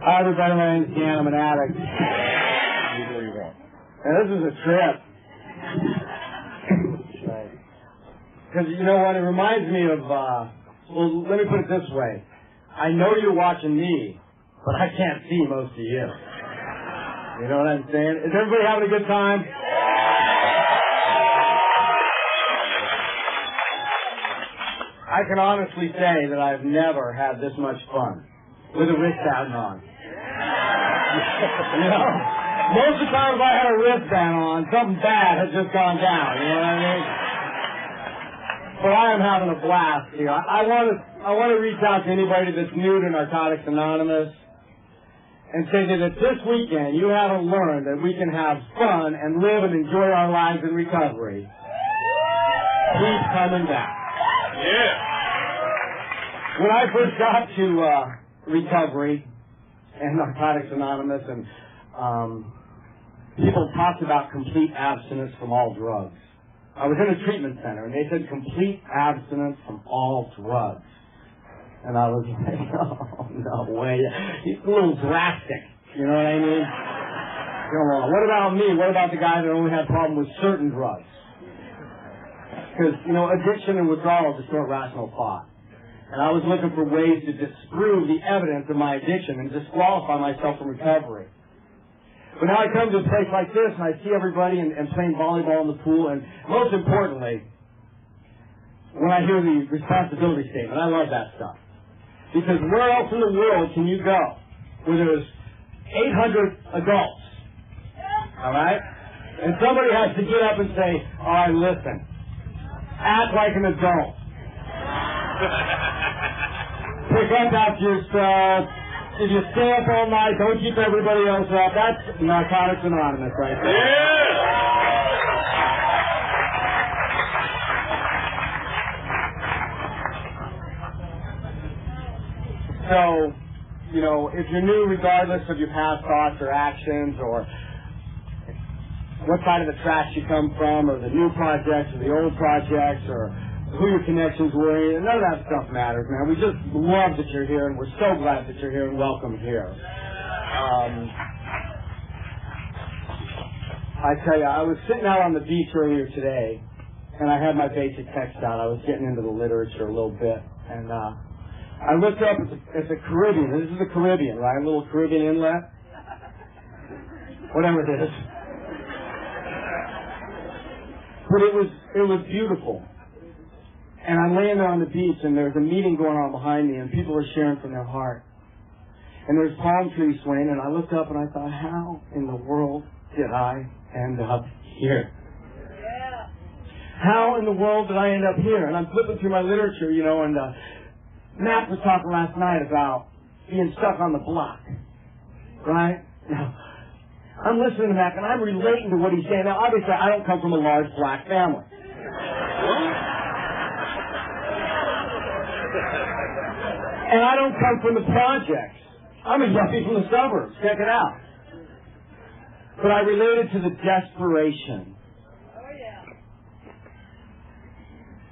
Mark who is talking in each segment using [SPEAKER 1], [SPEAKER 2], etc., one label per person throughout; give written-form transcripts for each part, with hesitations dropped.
[SPEAKER 1] Hi, everybody. My name's Dan. I'm an addict. And this is a trip. Because you know what? It reminds me of, well, let me put it this way. I know you're watching me, but I can't see most of you. You know what I'm saying? Is everybody having a good time? I can honestly say that I've never had this much fun with a wristband on. You know, most of the time if I had a wristband on, something bad has just gone down. You know what I mean? But I am having a blast here. I want to reach out to anybody that's new to Narcotics Anonymous and say that if this weekend you haven't learned that we can have fun and live and enjoy our lives in recovery, keep coming back.
[SPEAKER 2] Yeah.
[SPEAKER 1] When I first got to recovery and Narcotics Anonymous, and people talked about complete abstinence from all drugs. I was in a treatment center, and they said complete abstinence from all drugs. And I was like, oh, no way. It's a little drastic. You know what I mean? Come on. What about me? What about the guy that only had a problem with certain drugs? Because, you know, addiction and withdrawal distort rational thought. And I was looking for ways to disprove the evidence of my addiction and disqualify myself from recovery. But now I come to a place like this, and I see everybody and playing volleyball in the pool, and most importantly, when I hear the responsibility statement, I love that stuff. Because where else in the world can you go where there's 800 adults, all right? And somebody has to get up and say, all right, listen, act like an adult. Pick up after yourself. If you stay up all night, don't keep everybody else up. That's Narcotics Anonymous right there.
[SPEAKER 2] Yeah.
[SPEAKER 1] So, you know, if you're new, regardless of your past thoughts or actions or what side of the tracks you come from or the new projects or the old projects or who your connections were, none of that stuff matters, man. We just love that you're here, and we're so glad that you're here and welcome here. I tell you, I was sitting out on the beach earlier today, and I had my basic text out. I was getting into the literature a little bit, and I looked up at the Caribbean. This is the Caribbean, right? A little Caribbean inlet. Whatever it is. But it was beautiful. And I'm laying there on the beach, and there's a meeting going on behind me, and people are sharing from their heart. And there's palm trees swaying, and I looked up and I thought, how in the world did I end up here?
[SPEAKER 2] Yeah.
[SPEAKER 1] How in the world did I end up here? And I'm flipping through my literature, you know, and Matt was talking last night about being stuck on the block, right? Now, I'm listening to Matt, and I'm relating to what he's saying. Now, obviously, I don't come from a large black family. And I don't come from the projects. I'm a yuppie from the suburbs. Check it out. But I related to the desperation.
[SPEAKER 2] Oh, yeah.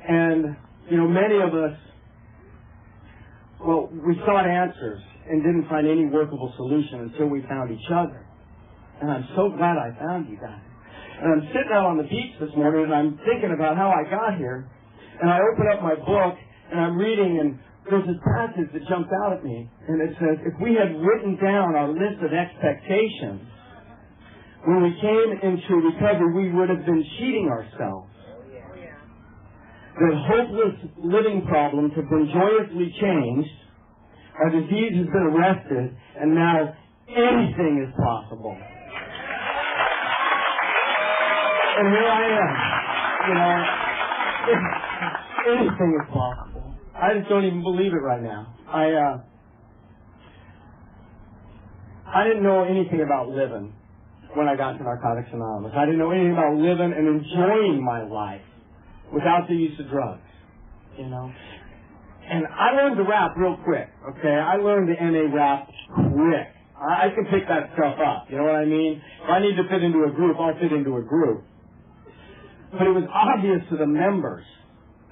[SPEAKER 1] And, you know, many of us, well, we sought answers and didn't find any workable solution until we found each other. And I'm so glad I found you guys. And I'm sitting out on the beach this morning, and I'm thinking about how I got here. And I open up my book, and I'm reading, and there's this passage that jumped out at me, and it says, if we had written down our list of expectations when we came into recovery, we would have been cheating ourselves. That hopeless living problems have been joyously changed, our disease has been arrested, and now anything is possible. And here I am, you know, anything is possible. I just don't even believe it right now. I didn't know anything about living when I got to Narcotics Anonymous. I didn't know anything about living and enjoying my life without the use of drugs, you know. And I learned to rap real quick, okay? I learned the NA rap quick. I can pick that stuff up, you know what I mean? If I need to fit into a group, I'll fit into a group. But it was obvious to the members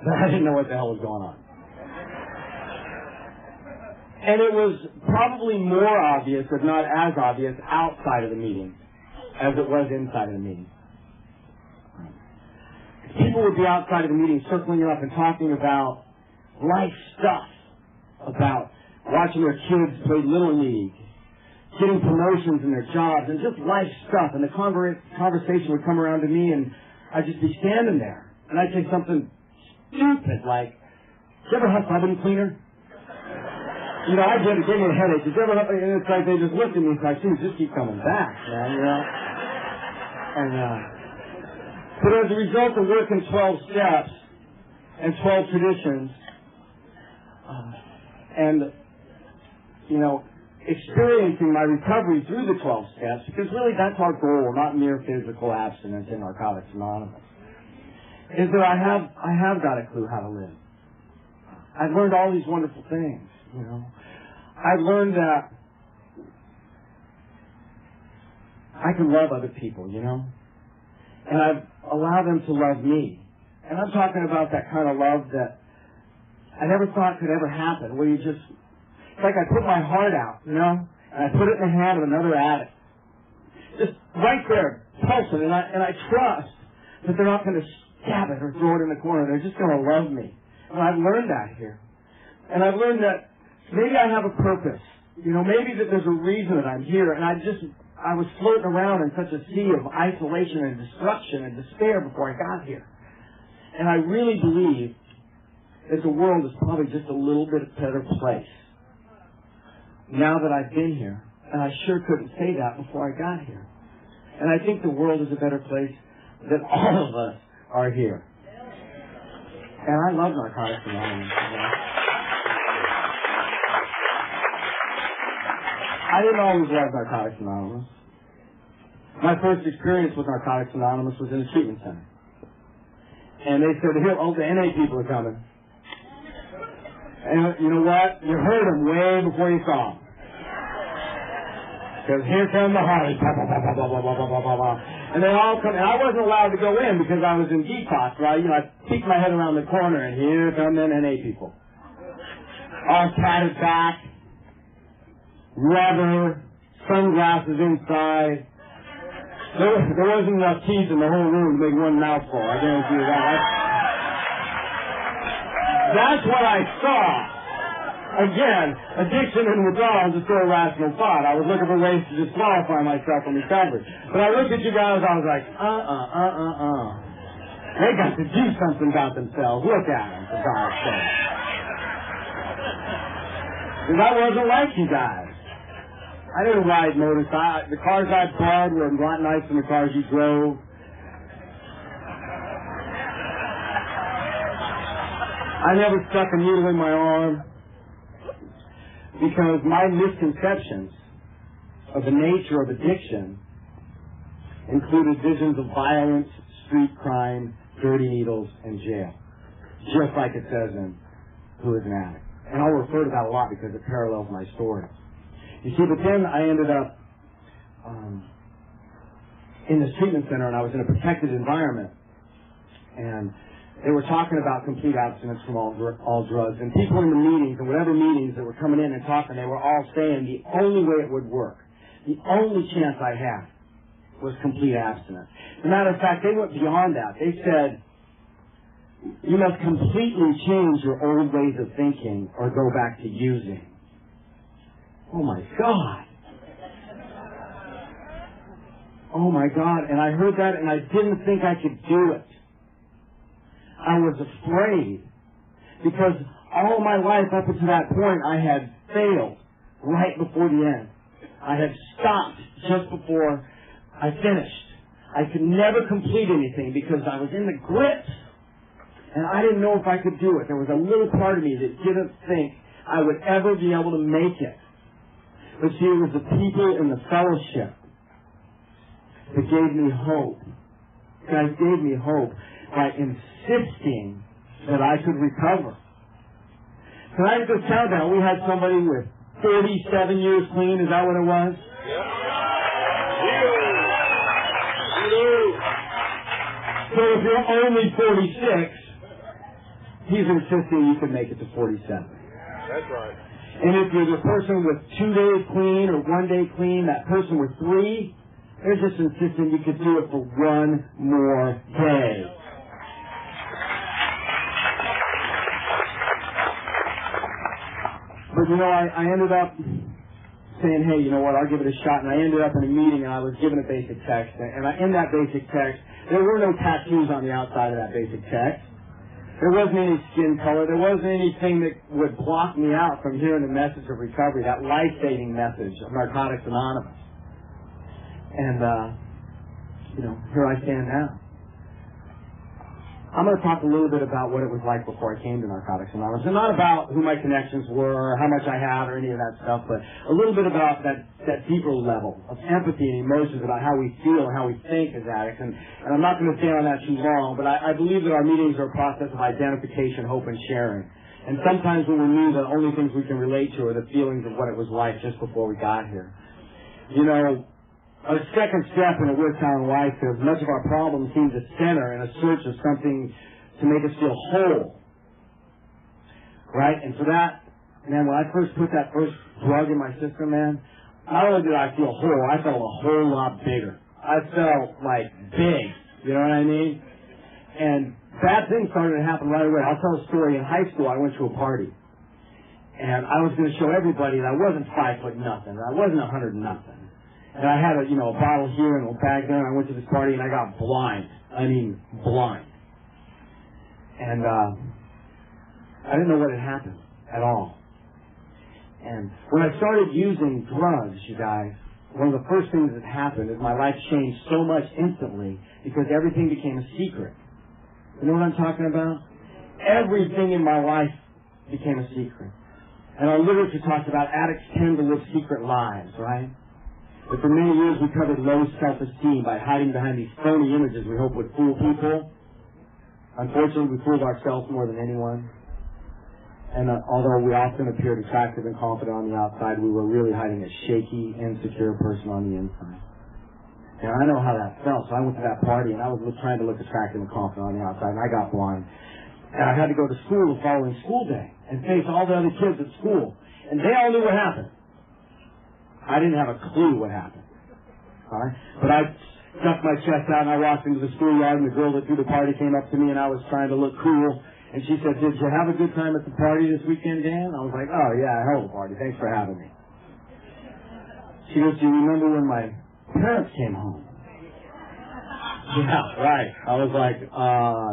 [SPEAKER 1] that I didn't know what the hell was going on. And it was probably more obvious, if not as obvious, outside of the meeting as it was inside of the meeting. People would be outside of the meeting circling up and talking about life stuff, about watching their kids play Little League, getting promotions in their jobs, and just life stuff. And the conversation would come around to me, and I'd just be standing there. And I'd say something stupid like, "Did you ever have oven cleaner?" You know, I did. It gave me a headache. Did you ever have, and it's like they just looked at me and it's like, "Dude, just keep coming back, man," you know? And, but as a result of working 12 steps and 12 traditions, and, you know, experiencing my recovery through the 12 steps, because really that's our goal, not mere physical abstinence in Narcotics Anonymous, is that I have got a clue how to live. I've learned all these wonderful things, you know. I've learned that I can love other people, you know, and I've allowed them to love me. And I'm talking about that kind of love that I never thought could ever happen, where you just, it's like I put my heart out, you know, and I put it in the hand of another addict. Just right there, pulsing, and I trust that they're not going to stab it or throw it in the corner. They're just going to love me. And I've learned that here. And I've learned that maybe I have a purpose. You know, maybe that there's a reason that I'm here. And I was floating around in such a sea of isolation and destruction and despair before I got here. And I really believe that the world is probably just a little bit better place now that I've been here. And I sure couldn't say that before I got here. And I think the world is a better place that all of us are here. And I love Narcotics Anonymous. You know? I didn't always love Narcotics Anonymous. My first experience with Narcotics Anonymous was in a treatment center. And they said, "Here, all the NA people are coming." And you know what? You heard them way before you saw them. Because here come the Harleys, blah, blah, blah, blah, blah, blah, blah, blah, blah. And they all come, and I wasn't allowed to go in because I was in detox, right? You know, I peeked my head around the corner, and here come the NA people. All tatted back, leather, sunglasses inside. There wasn't enough teeth in the whole room to make one mouthful, I guarantee you that. That's what I saw. Again, addiction and withdrawal is still a rational thought. I was looking for ways to disqualify myself from recovery. But I looked at you guys, I was like, They got to do something about themselves. Look at them, for God's sake. Because I wasn't like you guys. I didn't ride motorcycles. The cars I bought were a lot nicer than the cars you drove. I never stuck a needle in my arm. Because my misconceptions of the nature of addiction included visions of violence, street crime, dirty needles, and jail. Just like it says in Who is an Addict. And I'll refer to that a lot because it parallels my story. You see, but then I ended up in this treatment center, and I was in a protected environment. And they were talking about complete abstinence from all drugs. And people in the meetings, and whatever meetings that were coming in and talking, they were all saying the only way it would work, the only chance I had was complete abstinence. As a matter of fact, they went beyond that. They said, you must completely change your old ways of thinking or go back to using. Oh my God. Oh my God. And I heard that and I didn't think I could do it. I was afraid because all my life up until that point I had failed right before the end. I had stopped just before I finished. I could never complete anything because I was in the grips and I didn't know if I could do it. There was a little part of me that didn't think I would ever be able to make it. But see, it was the people in the fellowship that gave me hope. Guys gave me hope by insisting that I could recover. Can I just count down? We had somebody with 37 years clean. Is that what it was? So if you're only 46, he's insisting you can make it to 47.
[SPEAKER 2] That's right.
[SPEAKER 1] And if you're the person with 2 days clean or 1 day clean, that person with 3, they're just insisting you could do it for 1 more day. But you know, I ended up saying, hey, you know what, I'll give it a shot. And I ended up in a meeting and I was given a basic text. And in that basic text, there were no tattoos on the outside of that basic text. There wasn't any skin color. There wasn't anything that would block me out from hearing the message of recovery, that life-saving message of Narcotics Anonymous. And, you know, here I stand now. I'm going to talk a little bit about what it was like before I came to Narcotics Anonymous. And not about who my connections were, or how much I had, or any of that stuff, but a little bit about that deeper level of empathy and emotions about how we feel and how we think as addicts. And I'm not going to stay on that too long, but I believe that our meetings are a process of identification, hope, and sharing. And sometimes when we knew the only things we can relate to are the feelings of what it was like just before we got here. You know, our second step in a Woodtown life is much of our problems seem to center in a search of something to make us feel whole. Right? And for that, man, when I first put that first drug in my system, man, not only did I feel whole, I felt a whole lot bigger. I felt like big. You know what I mean? And bad things started to happen right away. I'll tell a story. In high school, I went to a party. And I was going to show everybody that I wasn't 5 foot nothing. I wasn't 100 nothing. And I had a bottle here and a bag there, and I went to this party and I got blind. I mean, blind. And I didn't know what had happened at all. And when I started using drugs, you guys, one of the first things that happened is my life changed so much instantly because everything became a secret. You know what I'm talking about? Everything in my life became a secret. And our literature talks about addicts tend to live secret lives, right? But for many years we covered low self-esteem by hiding behind these phony images we hope would fool people. Unfortunately, we fooled ourselves more than anyone. And although we often appeared attractive and confident on the outside, we were really hiding a shaky, insecure person on the inside. And I know how that felt, so I went to that party and I was trying to look attractive and confident on the outside, and I got blind. And I had to go to school the following school day and face all the other kids at school. And they all knew what happened. I didn't have a clue what happened. All right? But I stuck my chest out and I walked into the schoolyard, and the girl that threw the party came up to me and I was trying to look cool. And she said, "Did you have a good time at the party this weekend, Dan?" I was like, "Oh, yeah, a hell of a party. Thanks for having me." She goes, "Do you remember when my parents came home?" Yeah, right. I was like,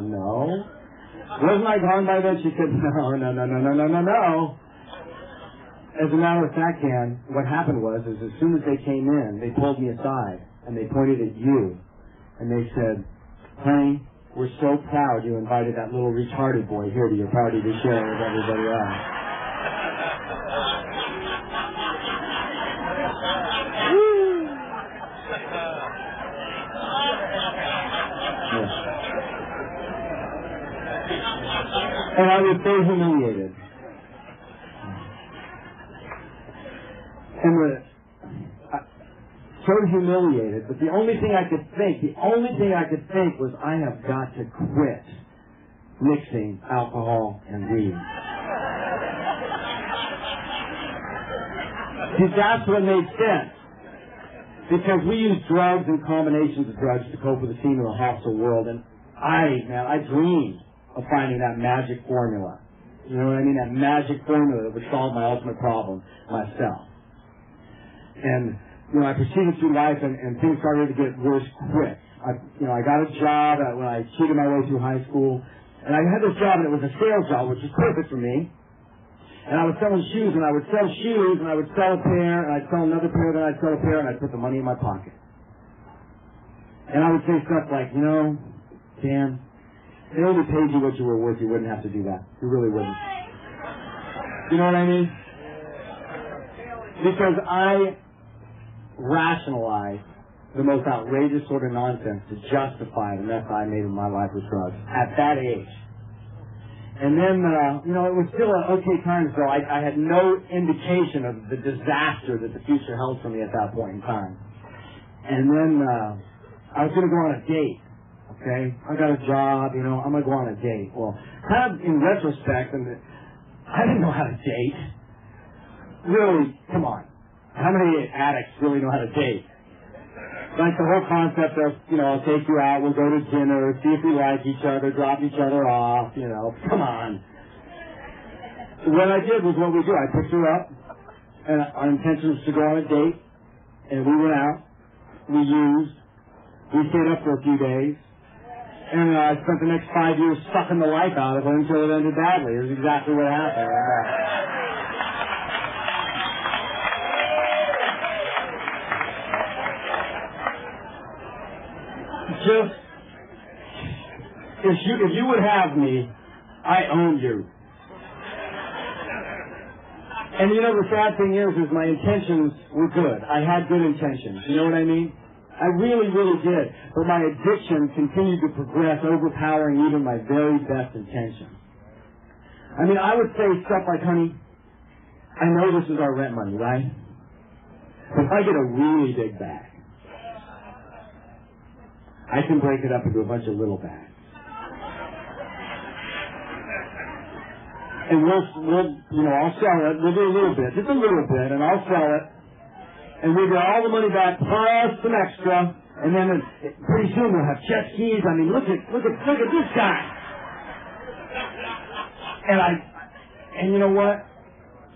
[SPEAKER 1] no. Wasn't I gone by then? She said, no. As a matter of fact, Dan, what happened was, is as soon as they came in, they pulled me aside, and they pointed at you, and they said, "Honey, we're so proud you invited that little retarded boy here to your party to share with everybody else." And I was so humiliated. And so humiliated, but the only thing I could think was, I have got to quit mixing alcohol and weed. See, that's what made sense. Because we use drugs and combinations of drugs to cope with the scene of a hostile world, and I dreamed of finding that magic formula. You know what I mean? That magic formula that would solve my ultimate problem, myself. And, I proceeded through life, and things started to get worse quick. I got a job when I cheated my way through high school, and I had this job, and it was a sales job, which was perfect for me. And I was selling shoes, and I would sell shoes, and I would sell a pair, and I'd sell another pair, then I'd sell a pair, and I'd put the money in my pocket. And I would say stuff like, Dan, if they only paid you what you were worth, you wouldn't have to do that. You really wouldn't. You know what I mean? Because I rationalized the most outrageous sort of nonsense to justify the mess I made in my life with drugs at that age. And then, it was still an okay time, so I had no indication of the disaster that the future held for me at that point in time. And then I was going to go on a date. Okay, I got a job, I'm going to go on a date. Well, kind of in retrospect, and I didn't know how to date. Really, come on. How many addicts really know how to date? Like the whole concept of, I'll take you out, we'll go to dinner, see if we like each other, drop each other off, come on. What I did was what we do. I picked her up, and our intention was to go on a date, and we went out, we used, we stayed up for a few days, and I spent the next 5 years sucking the life out of her until it ended badly. It was exactly what happened. Just, if you would have me, I own you. And the sad thing is my intentions were good. I had good intentions. You know what I mean? I really, really did. But my addiction continued to progress, overpowering even my very best intentions. I mean, I would say stuff like, honey, I know this is our rent money, right? But if I get a really big bag, I can break it up into a bunch of little bags. And we'll I'll sell it. We'll do a little bit, just a little bit, and I'll sell it. And we'll get all the money back plus some extra. And then pretty soon we'll have jet skis. I mean, look at this guy. And you know what?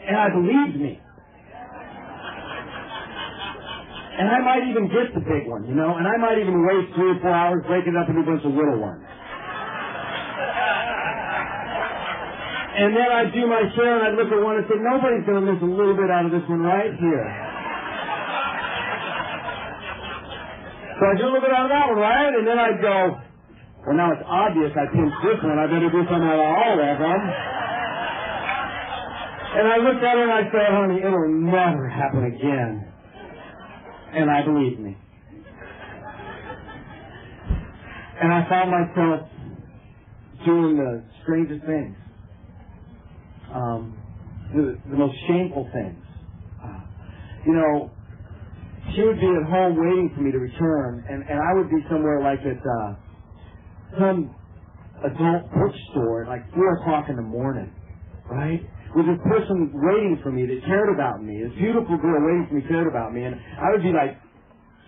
[SPEAKER 1] And I believed me. And I might even get the big one, and I might even waste 3 or 4 hours breaking it up into a bunch of little ones. And then I'd do my share, and I'd look at one and say, nobody's going to miss a little bit out of this one right here. So I'd do a little bit out of that one, right? And then I'd go, well, now it's obvious I pinched this one. I better do something out of all of them. And I looked at her and I said, honey, it'll never happen again. And I believed me. And I found myself doing the strangest things. The most shameful things. She would be at home waiting for me to return, and I would be somewhere like at some adult bookstore at like 4 o'clock in the morning, right? With this person waiting for me that cared about me, this beautiful girl waiting for me cared about me, and I would be like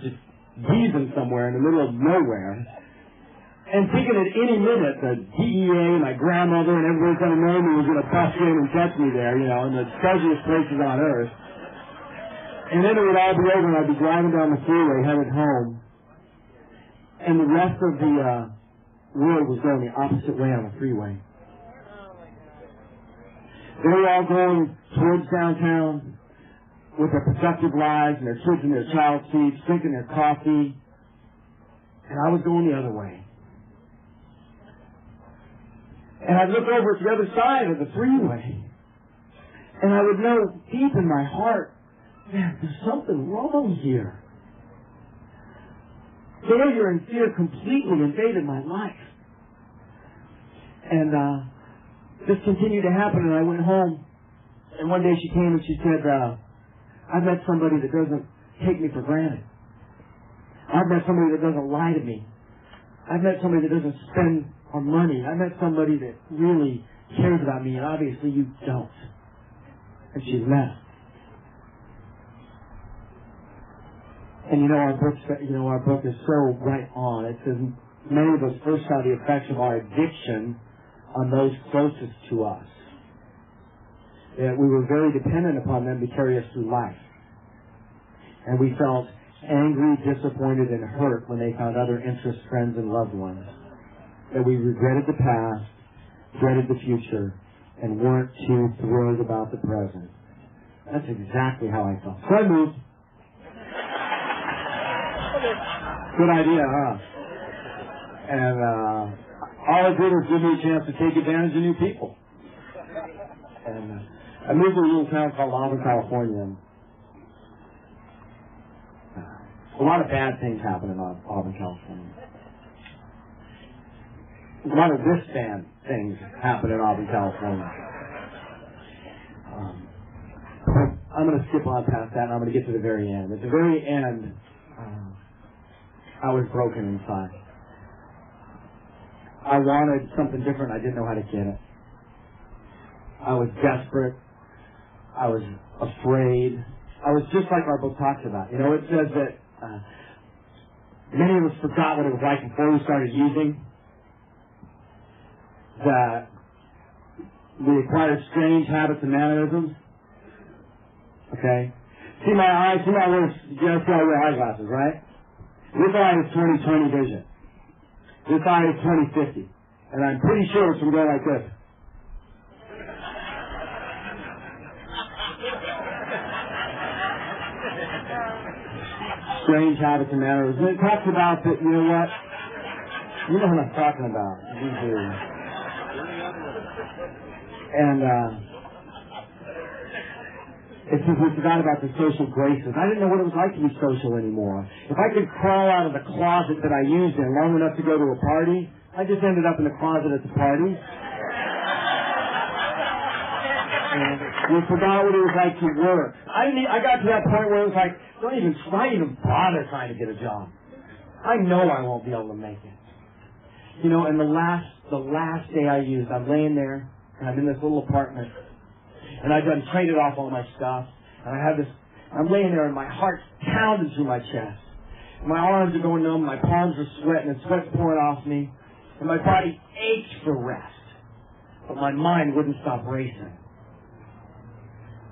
[SPEAKER 1] just weaving somewhere in the middle of nowhere, and thinking at any minute the DEA, my grandmother, and everybody's going to know me was going to bust in and catch me there, in the treasuriest places on earth. And then it would all be over, and I'd be driving down the freeway headed home, and the rest of the world was going the opposite way on the freeway. They were all going towards downtown with their productive lives and their kids in their child seats, drinking their coffee. And I was going the other way. And I'd look over at the other side of the freeway, and I would know deep in my heart, man, there's something wrong here. Failure and fear completely invaded my life. And this continued to happen, and I went home, and one day she came and she said, I've met somebody that doesn't take me for granted. I've met somebody that doesn't lie to me. I've met somebody that doesn't spend our money. I met somebody that really cares about me, and obviously you don't. And she's left. And our book is so right on. It says many of us first saw the effects of our addiction on those closest to us. That we were very dependent upon them to carry us through life. And we felt angry, disappointed, and hurt when they found other interests, friends, and loved ones. That we regretted the past, dreaded the future, and weren't too thrilled about the present. That's exactly how I felt. So I moved. Good idea, huh? And all it did was give me a chance to take advantage of new people. And I moved to a little town called Auburn, California. And a lot of bad things happen in Auburn, California. A lot of wristband things happen in Auburn, California. I'm going to skip on past that, and I'm going to get to the very end. At the very end, I was broken inside. I wanted something different. I didn't know how to get it. I was desperate. I was afraid. I was just like our book talks about. You know, it says that many of us forgot what it was like before we started using, that we acquired strange habits and mannerisms. Okay? See my eyes, see my lips, you guys see I wear eyeglasses, right? This eye is 20/20 vision. This eye is 20/50. And I'm pretty sure it's from going like this. Strange habits and mannerisms. It talks about that, you know what? You know what I'm talking about. You do. And it says we forgot about the social graces. I didn't know what it was like to be social anymore. If I could crawl out of the closet that I used in long enough to go to a party, I just ended up in the closet at the party. We forgot what it was like to work. I got to that point where it was like, don't even bother trying to get a job. I know I won't be able to make it. You know, and the last day I used, I'm laying there, and I'm in this little apartment, and I've done traded off all my stuff, and I'm laying there, and my heart's pounding through my chest. My arms are going numb, my palms are sweating, and sweat's pouring off me, and my body ached for rest, but my mind wouldn't stop racing.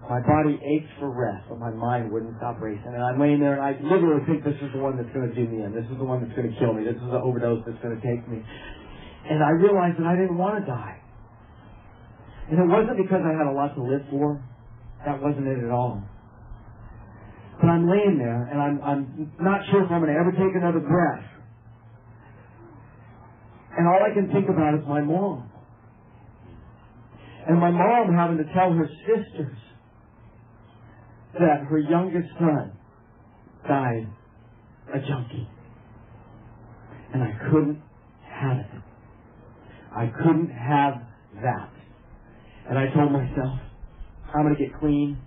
[SPEAKER 1] My body ached for rest, but my mind wouldn't stop racing. And I'm laying there, and I literally think this is the one that's going to do me in. This is the one that's going to kill me. This is the overdose that's going to take me. And I realized that I didn't want to die. And it wasn't because I had a lot to live for. That wasn't it at all. But I'm laying there, and I'm not sure if I'm going to ever take another breath. And all I can think about is my mom. And my mom having to tell her sisters that her youngest son died a junkie. And I couldn't have it. I couldn't have that. And I told myself, I'm going to get clean.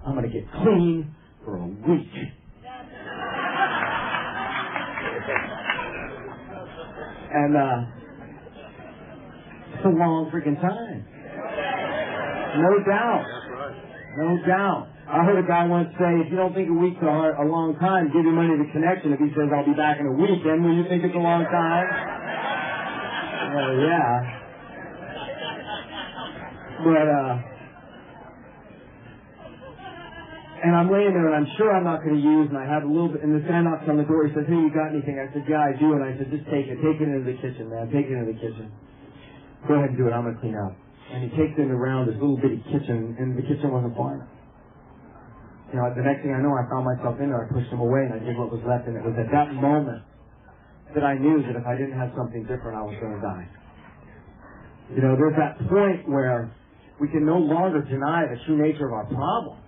[SPEAKER 1] I'm going to get clean for a week. And it's a long freaking time. No doubt. No doubt. I heard a guy once say, if you don't think a week's a long time, give your money to Connection. If he says, I'll be back in a weekend, will you think it's a long time? Well, yeah. But, and I'm laying there, and I'm sure I'm not going to use, and I have a little bit, and this guy knocks on the door. He says, hey, you got anything? I said, yeah, I do. And I said, just take it. Take it into the kitchen, man. Take it into the kitchen. Go ahead and do it. I'm going to clean up. And he takes it around this little bitty kitchen, and the kitchen wasn't far enough. You know, the next thing I know, I found myself in there. I pushed him away, and I did what was left. And it was at that moment that I knew that if I didn't have something different, I was going to die. You know, there's that point where we can no longer deny the true nature of our problem.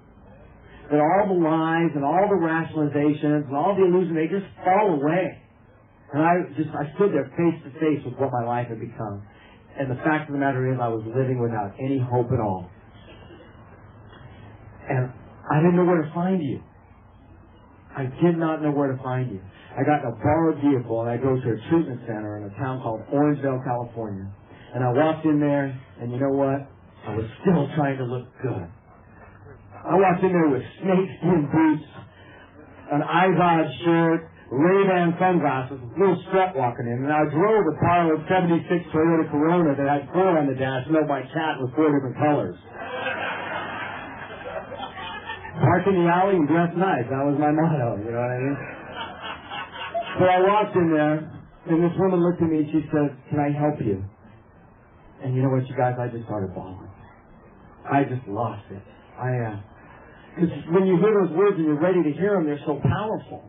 [SPEAKER 1] That all the lies and all the rationalizations and all the illusion, they just fall away. And I stood there face to face with what my life had become. And the fact of the matter is, I was living without any hope at all. And I didn't know where to find you. I did not know where to find you. I got in a borrowed vehicle, and I go to a treatment center in a town called Orangevale, California. And I walked in there, and you know what? I was still trying to look good. I walked in there with snakeskin boots, an Izod shirt, Ray-Ban sunglasses, with a little strut walking in. And I drove a borrowed 76 Toyota Corona that had 4 on the dash, and my cat with 4 different colors. Park in the alley and dress nice. That was my motto, you know what I mean? So I walked in there, and this woman looked at me and she said, can I help you? And you know what, you guys, I just started bawling. I just lost it. Because when you hear those words and you're ready to hear them, they're so powerful.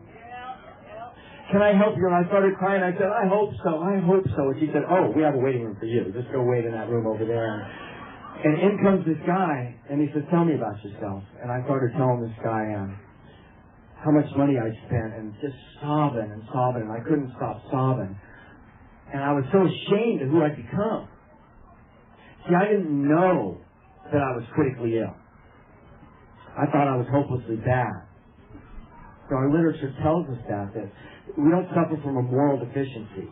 [SPEAKER 1] Can I help you? And I started crying. I said, I hope so. I hope so. And she said, oh, we have a waiting room for you. Just go wait in that room over there. And in comes this guy, and he says, tell me about yourself. And I started telling this guy how much money I spent, and just sobbing and sobbing, and I couldn't stop sobbing. And I was so ashamed of who I'd become. See, I didn't know that I was critically ill. I thought I was hopelessly bad. So our literature tells us that we don't suffer from a moral deficiency.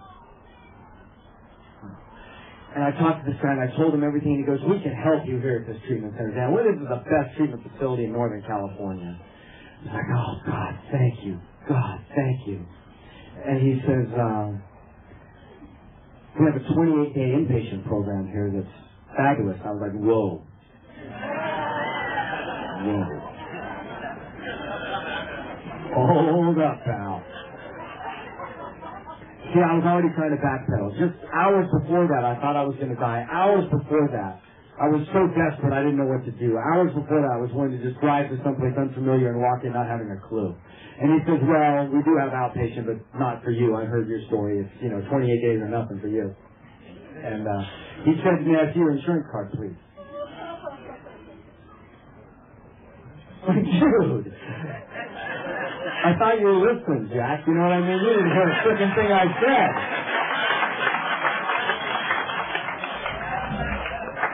[SPEAKER 1] And I talked to this guy, and I told him everything. He goes, "We can help you here at this treatment center, Dan. This is the best treatment facility in Northern California." I was like, "Oh, God, thank you. God, thank you." And he says, "We have a 28-day inpatient program here that's fabulous." I was like, "Whoa. Whoa. Hold up, pal." See, I was already trying to backpedal. Just hours before that, I thought I was going to die. Hours before that, I was so desperate I didn't know what to do. Hours before that, I was wanting to just drive to someplace unfamiliar and walk in not having a clue. And he says, "Well, we do have outpatient, but not for you. I heard your story. It's, 28 days or nothing for you." And he said to me, "I see your insurance card, please." Like, dude, I thought you were listening, Jack. You know what I mean? You didn't hear a freaking thing I said.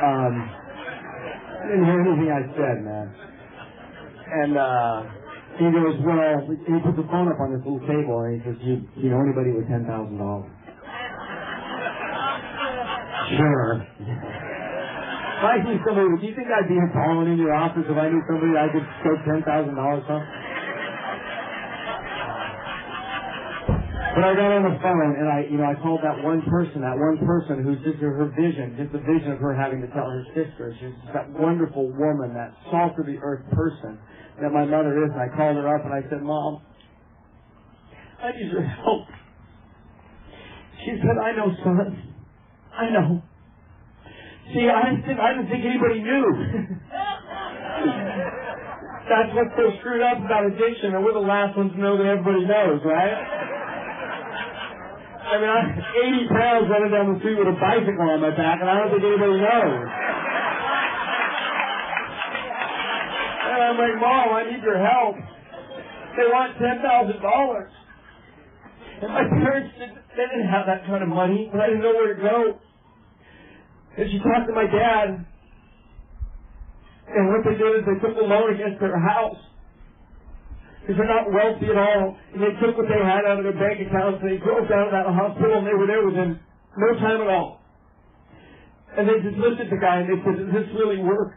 [SPEAKER 1] I didn't hear anything I said, man. And he goes, "Well," he put the phone up on this little table, and he says, you know anybody with $10,000? Sure. If I knew somebody, do you think I'd be calling in your office if I knew somebody I could take $10,000 from? But I got on the phone, and I called that one person who's just her vision, just the vision of her having to tell her sister. She's that wonderful woman, that salt of the earth person that my mother is. And I called her up and I said, "Mom, I need your help." She said, "I know, son. I know. See, I didn't think anybody knew." That's what's so screwed up about addiction, and we're the last ones to know that everybody knows, right? I mean, I'm 80 pounds running down the street with a bicycle on my back, and I don't think anybody knows. And I'm like, "Mom, I need your help. They want $10,000. And my parents didn't have that kind of money, but I didn't know where to go. And she talked to my dad, and what they did is they took a loan against their house. Because they're not wealthy at all. And they took what they had out of their bank accounts and they drove down to that hospital and they were there within no time at all. And they just looked at the guy and they said, "Does this really work?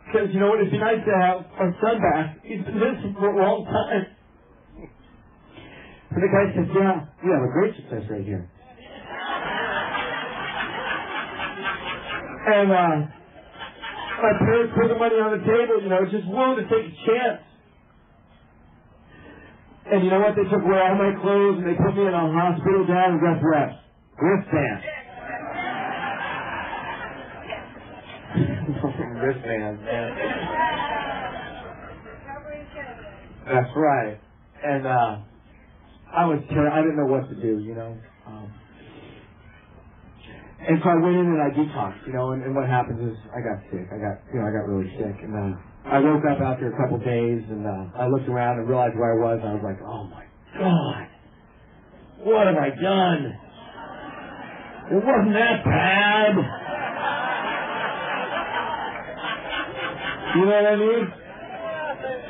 [SPEAKER 1] Because, you know what, it'd be nice to have our son back. He's been missing for a long time." And the guy said, "Yeah, you have a great success rate here." And my parents put the money on the table, just willing to take a chance. And you know what? They took away all my clothes and they put me in a hospital gown and guess what? Wristband. Wristband, man. That's right. And I didn't know what to do, and so I went in and I detoxed, and what happens is I got sick. I got really sick. And I woke up after a couple days and I looked around and realized where I was. And I was like, "Oh my God, what have I done? It wasn't that bad." You know what I mean?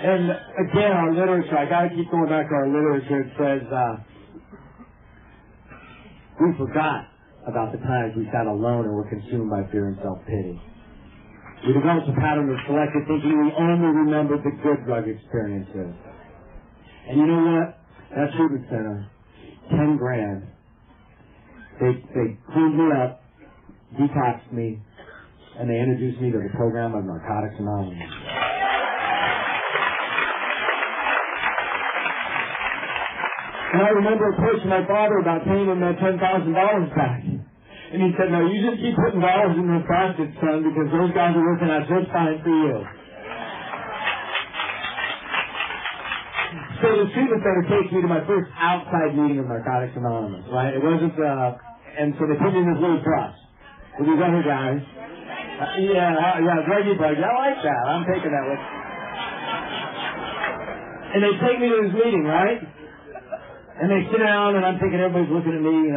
[SPEAKER 1] And again, our literature, I gotta keep going back to our literature. It says, we forgot about the times we sat alone and were consumed by fear and self-pity. We developed a pattern of selective thinking. We only remembered the good drug experiences. And you know what? That treatment center, 10 grand. They cleaned me up, detoxed me, and they introduced me to the program of Narcotics Anonymous. And I remember approaching my father about paying him that $10,000 back. And he said, "No, you just keep putting dollars in those baskets, son, because those guys are working out just fine for you." So the treatment center takes me to my first outside meeting of Narcotics Anonymous, right? It wasn't, and so they put me in this little bus with these other guys. Druggy buggy. I like that. I'm taking that with. And they take me to this meeting, right? And they sit down, and I'm thinking everybody's looking at me,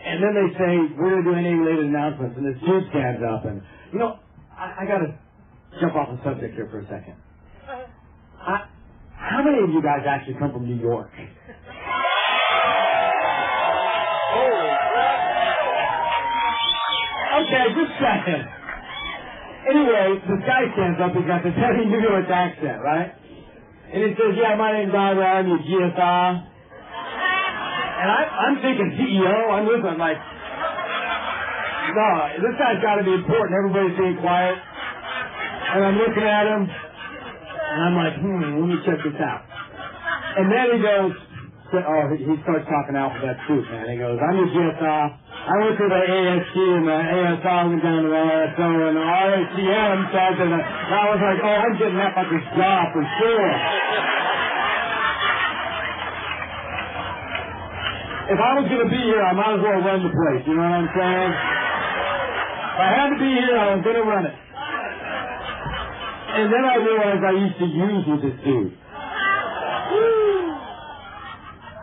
[SPEAKER 1] And then they say, "We're going to do any related announcements." And this dude stands up, and, I got to jump off the subject here for a second. How many of you guys actually come from New York? Okay, just saying. Anyway, this guy stands up, he's got this heavy New York accent, right? And he says, yeah, my name's Ira, I'm your GSI. And I'm thinking CEO, I'm listening, like, no, this guy's got to be important, everybody's being quiet. And I'm looking at him, and I'm like, let me check this out. And then he goes, he starts talking alphabet soup, man. He goes, I'm your GSI. I went to the ASC and the ASI went down to the RSO and the RACM said that I was like, oh, I'm getting that fucking job for sure. If I was going to be here, I might as well run the place. You know what I'm saying? If I had to be here, I was going to run it. And then I realized I used to use with this dude.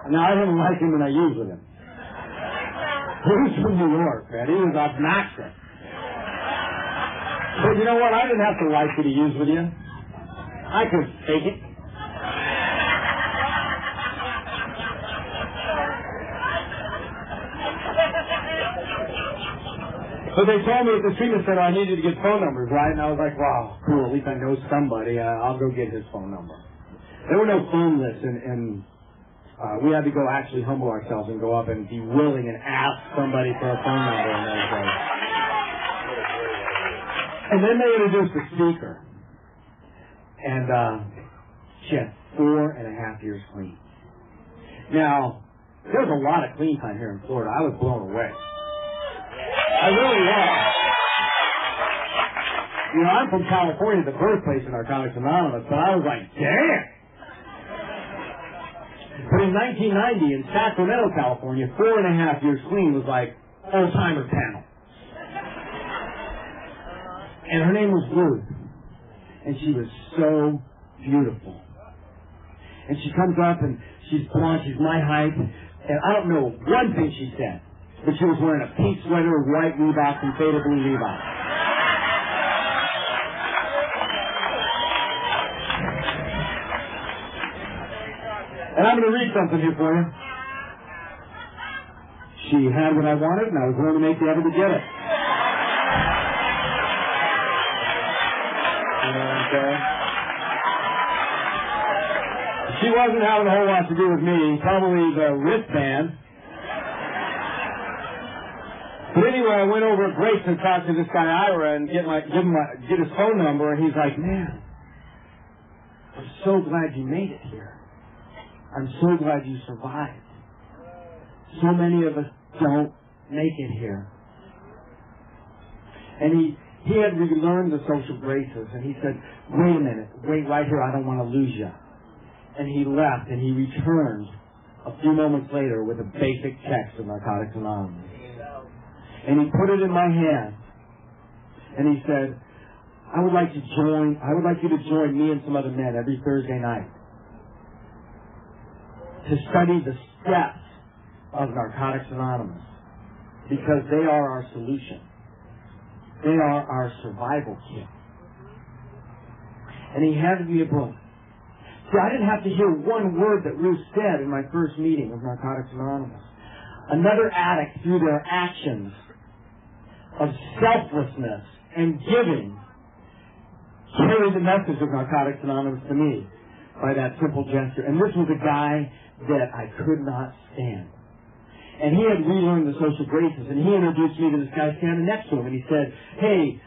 [SPEAKER 1] Now, I didn't like him when I used with him. He was from New York, man. He was obnoxious. But you know what? I didn't have to like you to use with you. I could fake it. So they told me at the treatment center I needed to get phone numbers, right? And I was like, wow, cool. At least I know somebody. I'll go get his phone number. There were no phone lists, and we had to go actually humble ourselves and go up and be willing and ask somebody for a phone number in those days. And then they introduced the speaker. And she had 4.5 years clean. Now, there was a lot of clean time here in Florida. I was blown away. I really was. You know, I'm from California, the birthplace of Narcotics Anonymous, but I was like, damn! But in 1990, in Sacramento, California, 4.5 years clean was like old-timer panel. And her name was Ruth. And she was so beautiful. And she comes up and she's blonde, she's my height. And I don't know one thing she said, but she was wearing a pink sweater, white Reeboks, and faded blue Levi's. And I'm going to read something here for you. She had what I wanted, and I was willing to make the effort to get it. You know what I'm saying? She wasn't having a whole lot to do with me, probably the wristband. But anyway, I went over at Grace and talked to this guy Ira and get his phone number, and he's like, man, I'm so glad you made it here. I'm so glad you survived. So many of us don't make it here. And he had relearned the social graces, and he said, wait a minute, wait right here, I don't want to lose you. And he left, and he returned a few moments later with a basic text of Narcotics Anonymous. And he put it in my hand, and he said, I would like you to join me and some other men every Thursday night to study the steps of Narcotics Anonymous, because they are our solution. They are our survival kit. And he handed me a book. See, I didn't have to hear one word that Ruth said in my first meeting with Narcotics Anonymous. Another addict, through their actions of selflessness and giving, carried the message of Narcotics Anonymous to me by that simple gesture. And this was a guy that I could not stand. And he had relearned the social graces, and he introduced me to this guy standing next to him, and he said, hey,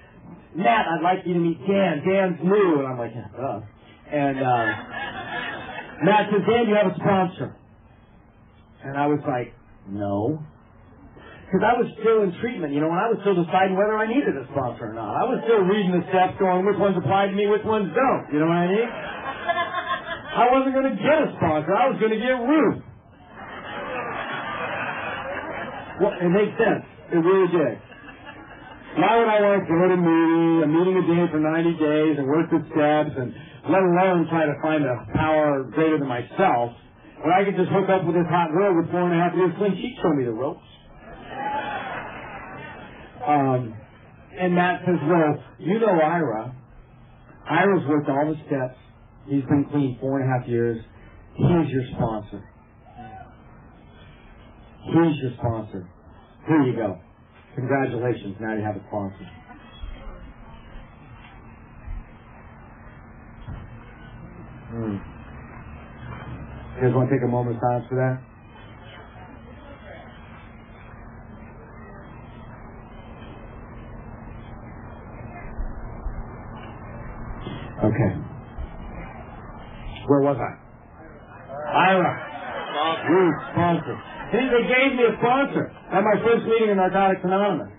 [SPEAKER 1] Matt, I'd like you to meet Dan. Dan's new. And I'm like, yeah, duh. And Matt says, Dan, you have a sponsor. And I was like, no. Because I was still in treatment, you know, and I was still deciding whether I needed a sponsor or not. I was still reading the steps, going, which ones apply to me, which ones don't. You know what I mean? I wasn't going to get a sponsor. I was going to get Ruth. Well, it makes sense. It really did. Why would I want to go to a meeting a day for 90 days and work the steps, and let alone try to find a power greater than myself, when I could just hook up with this hot girl with 4.5 years clean? She'd show me the ropes. And Matt says, well, you know Ira. Ira's worked all the steps. He's been clean 4.5 years. He's your sponsor. He's your sponsor. Here you go. Congratulations, now you have a sponsor. You guys want to take a moment of silence for that? Okay. Where was I? Ira. Sponsor. They gave me a sponsor at my first meeting in Narcotics Anonymous.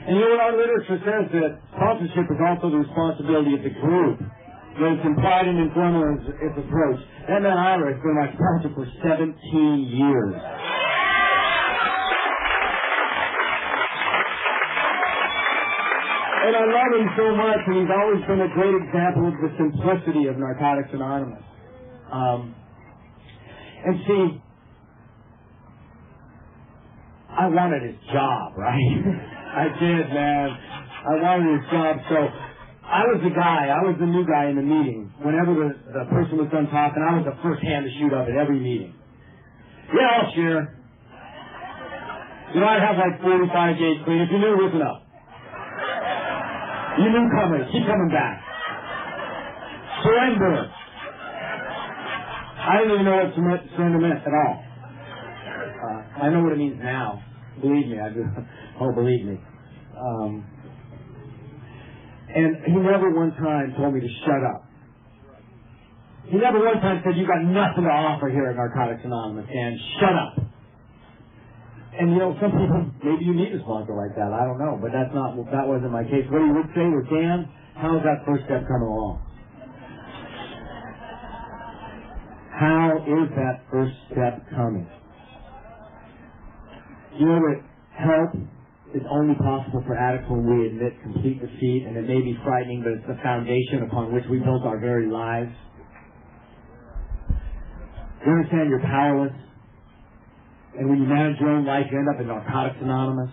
[SPEAKER 1] And you know what our literature says? That sponsorship is also the responsibility of the group. That it's implied and informal in its approach. That man Ira has been my sponsor for 17 years. And I love him so much, and he's always been a great example of the simplicity of Narcotics Anonymous. And see, I wanted his job, right? I did, man. I wanted his job, so I was the guy, I was the new guy in the meeting. Whenever the person was done talking, I was the first hand to shoot up at every meeting. Yeah, I'll share. You know, I'd have like 45 gates clean. If you're new, listen up. You newcomers, keep coming back. Surrender. I didn't even know what surrender meant at all. I know what it means now. Believe me, I do. Oh, believe me. And he never one time told me to shut up. He never one time said, you got nothing to offer here at Narcotics Anonymous, and shut up. And you know, some people, maybe you need a sponsor like that, I don't know, but that wasn't my case. What he would say was, Dan, how's that first step coming along? How is that first step coming? You know that help is only possible for addicts when we admit complete defeat, and it may be frightening, but it's the foundation upon which we built our very lives. You understand you're powerless? And when you manage your own life, you end up in Narcotics Anonymous.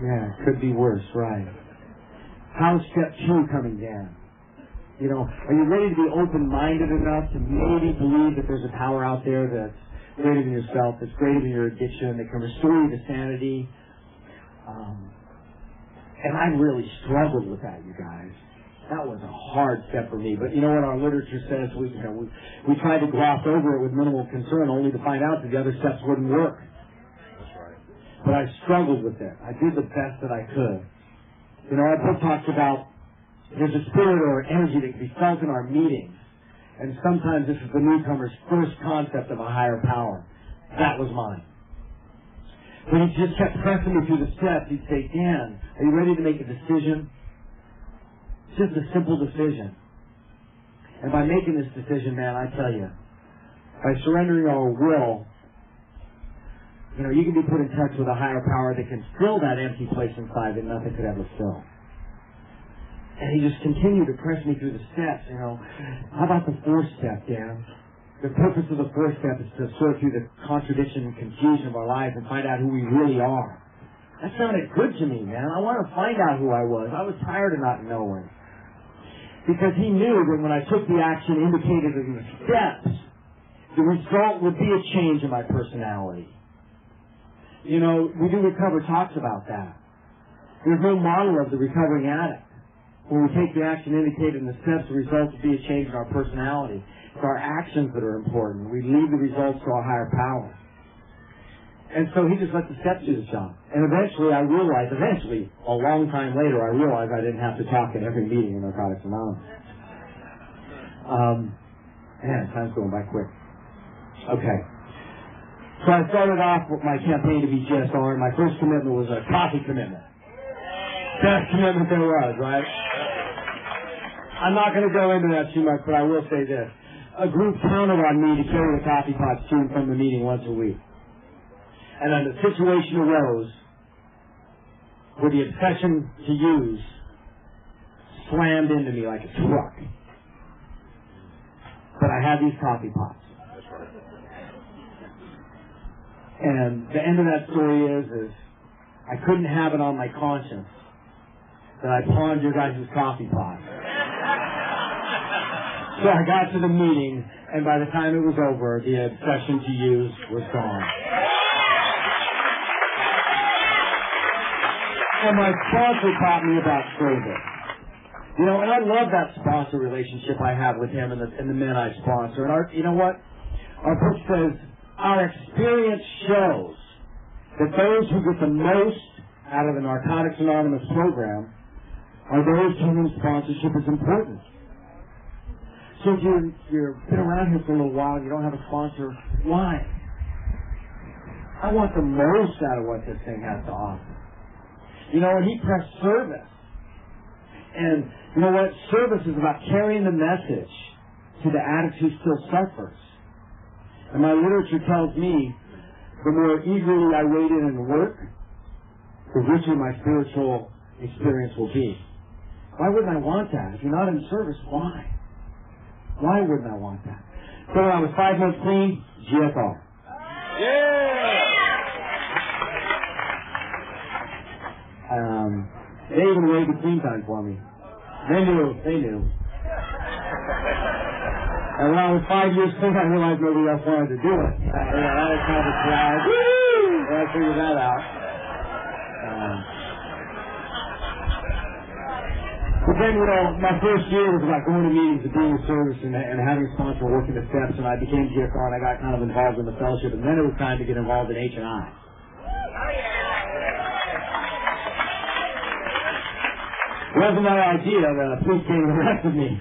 [SPEAKER 1] Yeah, it could be worse, right? How's step 2 coming down? You know, are you ready to be open-minded enough to maybe believe that there's a power out there that's greater than yourself, that's greater than your addiction, that can restore you to sanity? And I really struggled with that, you guys. That was a hard step for me. But you know what our literature says? We tried to gloss over it with minimal concern, only to find out that the other steps wouldn't work.
[SPEAKER 3] That's right.
[SPEAKER 1] But I struggled with it. I did the best that I could. You know, our book talks about there's a spirit or energy that can be felt in our meetings. And sometimes this is the newcomer's first concept of a higher power. That was mine. When he just kept pressing me through the steps, he'd say, Dan, are you ready to make a decision? It's just a simple decision. And by making this decision, man, I tell you, by surrendering our will, you know, you can be put in touch with a higher power that can fill that empty place inside that nothing could ever fill. And he just continued to press me through the steps, you know. How about the 4th step, Dan? The purpose of the 4th step is to sort through the contradiction and confusion of our lives and find out who we really are. That sounded good to me, man. I wanted to find out who I was. I was tired of not knowing. Because he knew that when I took the action indicated in the steps, the result would be a change in my personality. You know, We Do Recover talks about that. There's no model of the recovering addict. When we take the action indicated in the steps, the result would be a change in our personality. It's our actions that are important. We lead the results to our higher power. And so he just let the steps do the job. And eventually, a long time later, I realized I didn't have to talk at every meeting in Narcotics Anonymous. Man, time's going by quick. Okay. So I started off with my campaign to be GSR, and my first commitment was a coffee commitment. Best commitment there was, right? I'm not going to go into that too much, but I will say this. A group counted on me to carry the coffee pots to and from the meeting once a week. And then the situation arose where the obsession to use slammed into me like a truck. But I had these coffee pots. And the end of that story is I couldn't have it on my conscience that I pawned your guys' coffee pot. So I got to the meeting, and by the time it was over, the obsession to use was gone. And my sponsor taught me about service. You know, and I love that sponsor relationship I have with him and the men I sponsor. And you know what? Our book says, our experience shows that those who get the most out of the Narcotics Anonymous program are those to whom sponsorship is important. So if you've been around here for a little while and you don't have a sponsor, why? I want the most out of what this thing has to offer. You know, and he pressed service. And you know what? Service is about carrying the message to the addict who still suffers. And my literature tells me the more eagerly I wade in and work, the richer my spiritual experience will be. Why wouldn't I want that? If you're not in service, why? Why wouldn't I want that? So when I was 5 months clean, GFR.
[SPEAKER 2] Yeah!
[SPEAKER 1] They even waived the clean time for me. They knew. And when I was 5 years clean, I realized nobody else wanted to do it. That was kind of a drag. Woo! I figured that out. But then, you know, my first year was about going to meetings and being in service and having a sponsor working the steps, and I became GFR and I got kind of involved in the fellowship, and then it was time to get involved in H&I. It wasn't my idea. The police came and arrested me.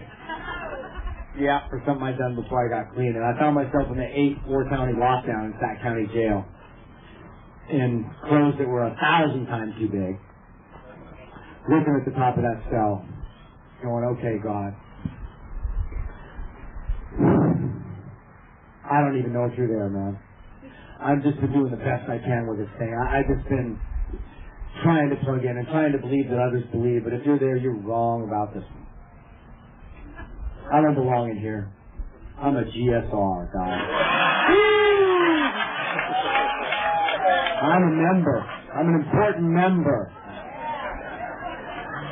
[SPEAKER 1] Yeah, for something I'd done before I got clean. And I found myself in the 4-county lockdown in Sac County Jail in clothes that were 1,000 times too big. Looking at the top of that cell, going, okay, God, I don't even know if you're there, man. I've just been doing the best I can with this thing. I've just been trying to plug in and trying to believe that others believe, but if you're there, you're wrong about this one. I don't belong in here. I'm a GSR, guys. I'm a member. I'm an important member.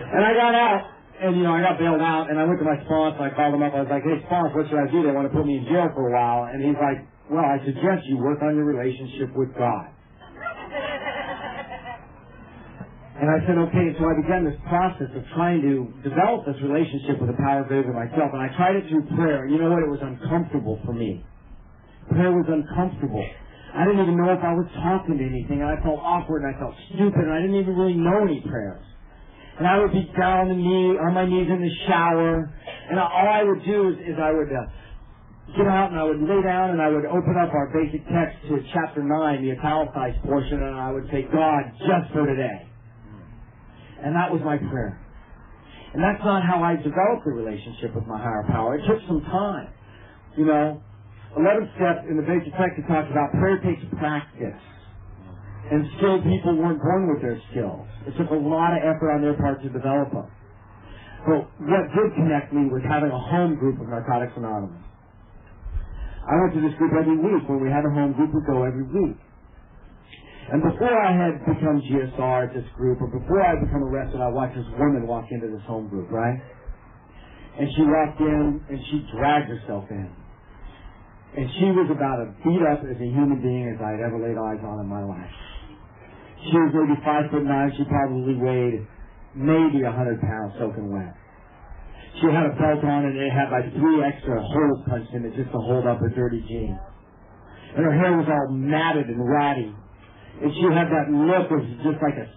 [SPEAKER 1] And I got out, and, you know, I got bailed out, and I went to my sponsor, and I called him up. I was like, hey, sponsor, what should I do? They want to put me in jail for a while. And he's like, well, I suggest you work on your relationship with God. And I said, okay, so I began this process of trying to develop this relationship with the power greater than myself, and I tried it through prayer. You know what? It was uncomfortable for me. Prayer was uncomfortable. I didn't even know if I was talking to anything, and I felt awkward, and I felt stupid, and I didn't even really know any prayers. And I would be down on my knees in the shower, and all I would do is I would get out, and I would lay down, and I would open up our basic text to chapter 9, the italicized portion, and I would say, God, just for today. And that was my prayer. And that's not how I developed a relationship with my higher power. It took some time. You know, 11th step in the basic text, it talks about prayer takes practice. And skilled people weren't born with their skills. It took a lot of effort on their part to develop them. But what did connect me was having a home group of Narcotics Anonymous. I went to this group every week. When we had a home group, we'd go every week. And before I had become GSR at this group, or before I had become arrested, I watched this woman walk into this home group, right? And she walked in, and she dragged herself in. And she was about as beat up as a human being as I had ever laid eyes on in my life. She was maybe 5'9". She probably weighed maybe 100 pounds soaking wet. She had a belt on, and it had like 3 extra holes punched in it just to hold up her dirty jeans. And her hair was all matted and ratty. And she had that look of just like a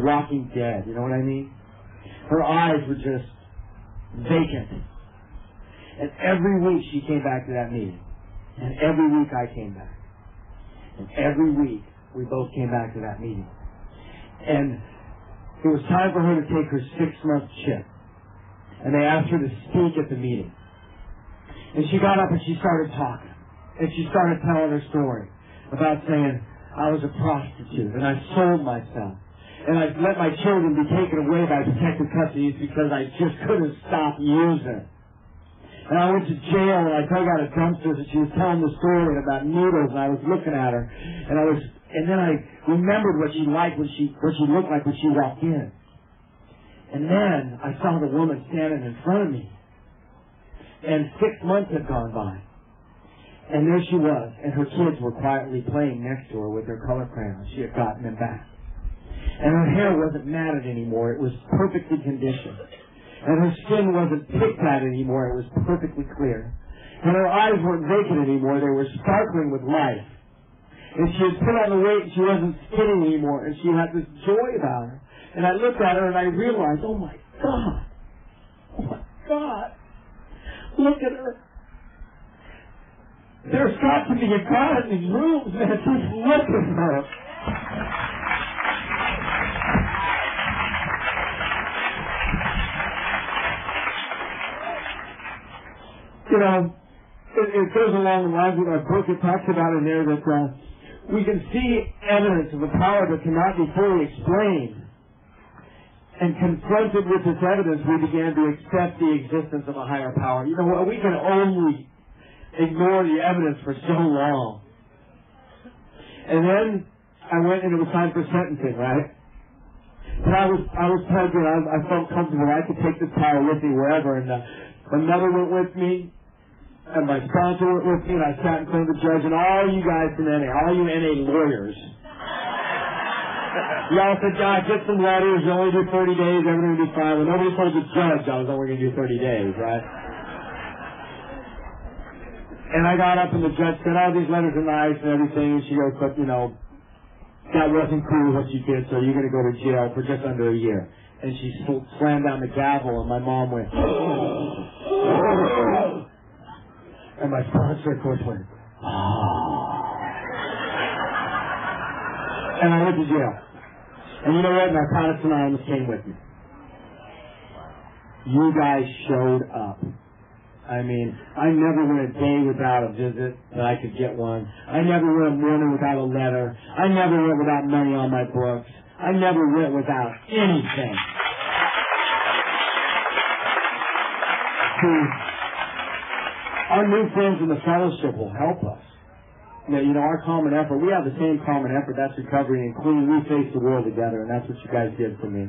[SPEAKER 1] Walking Dead, you know what I mean? Her eyes were just vacant. And every week she came back to that meeting. And every week I came back. And every week we both came back to that meeting. And it was time for her to take her 6-month chip. And they asked her to speak at the meeting. And she got up and she started talking. And she started telling her story about saying, I was a prostitute, and I sold myself. And I let my children be taken away by protective custody because I just couldn't stop using. And I went to jail, and I dug out a dumpster, and she was telling the story about needles, and I was looking at her, and then I remembered what she looked like when she walked in. And then I saw the woman standing in front of me. And 6 months had gone by. And there she was, and her kids were quietly playing next to her with their color crayons. She had gotten them back. And her hair wasn't matted anymore. It was perfectly conditioned. And her skin wasn't picked at anymore. It was perfectly clear. And her eyes weren't vacant anymore. They were sparkling with life. And she had put on the weight and she wasn't skinny anymore. And she had this joy about her. And I looked at her and I realized, oh my God. Oh my God. Look at her. There's got to be a God in these rooms, man. Just look at her. You know, it goes along the lines with our book. It talks about in there that we can see evidence of a power that cannot be fully explained. And confronted with this evidence, we began to accept the existence of a higher power. You know what? We can only ignore the evidence for so long. And then I went and it was time for sentencing, right? And I was told that I felt comfortable. I could take this power with me wherever. And my mother went with me, and my sponsor went with me, and I sat in front of the judge, and all you guys from NA, all you NA lawyers, y'all said, God, get some letters, you only do 30 days, everything will be fine. Well, nobody told the judge I was only going to do 30 days, right? And I got up and the judge said, oh, these letters are nice and everything. And she goes, but, you know, that wasn't cool what you did, so you're going to go to jail for just under a year. And she slammed down the gavel and my mom went, and my sponsor, of course, went, and I went to jail. And you know what? Narcotics Anonymous came with me. You guys showed up. I mean, I never went a day without a visit that I could get one. I never went a morning without a letter. I never went without money on my books. I never went without anything. See, our new friends in the fellowship will help us. You know, our common effort, we have the same common effort, that's recovery, including we face the world together, and that's what you guys did for me.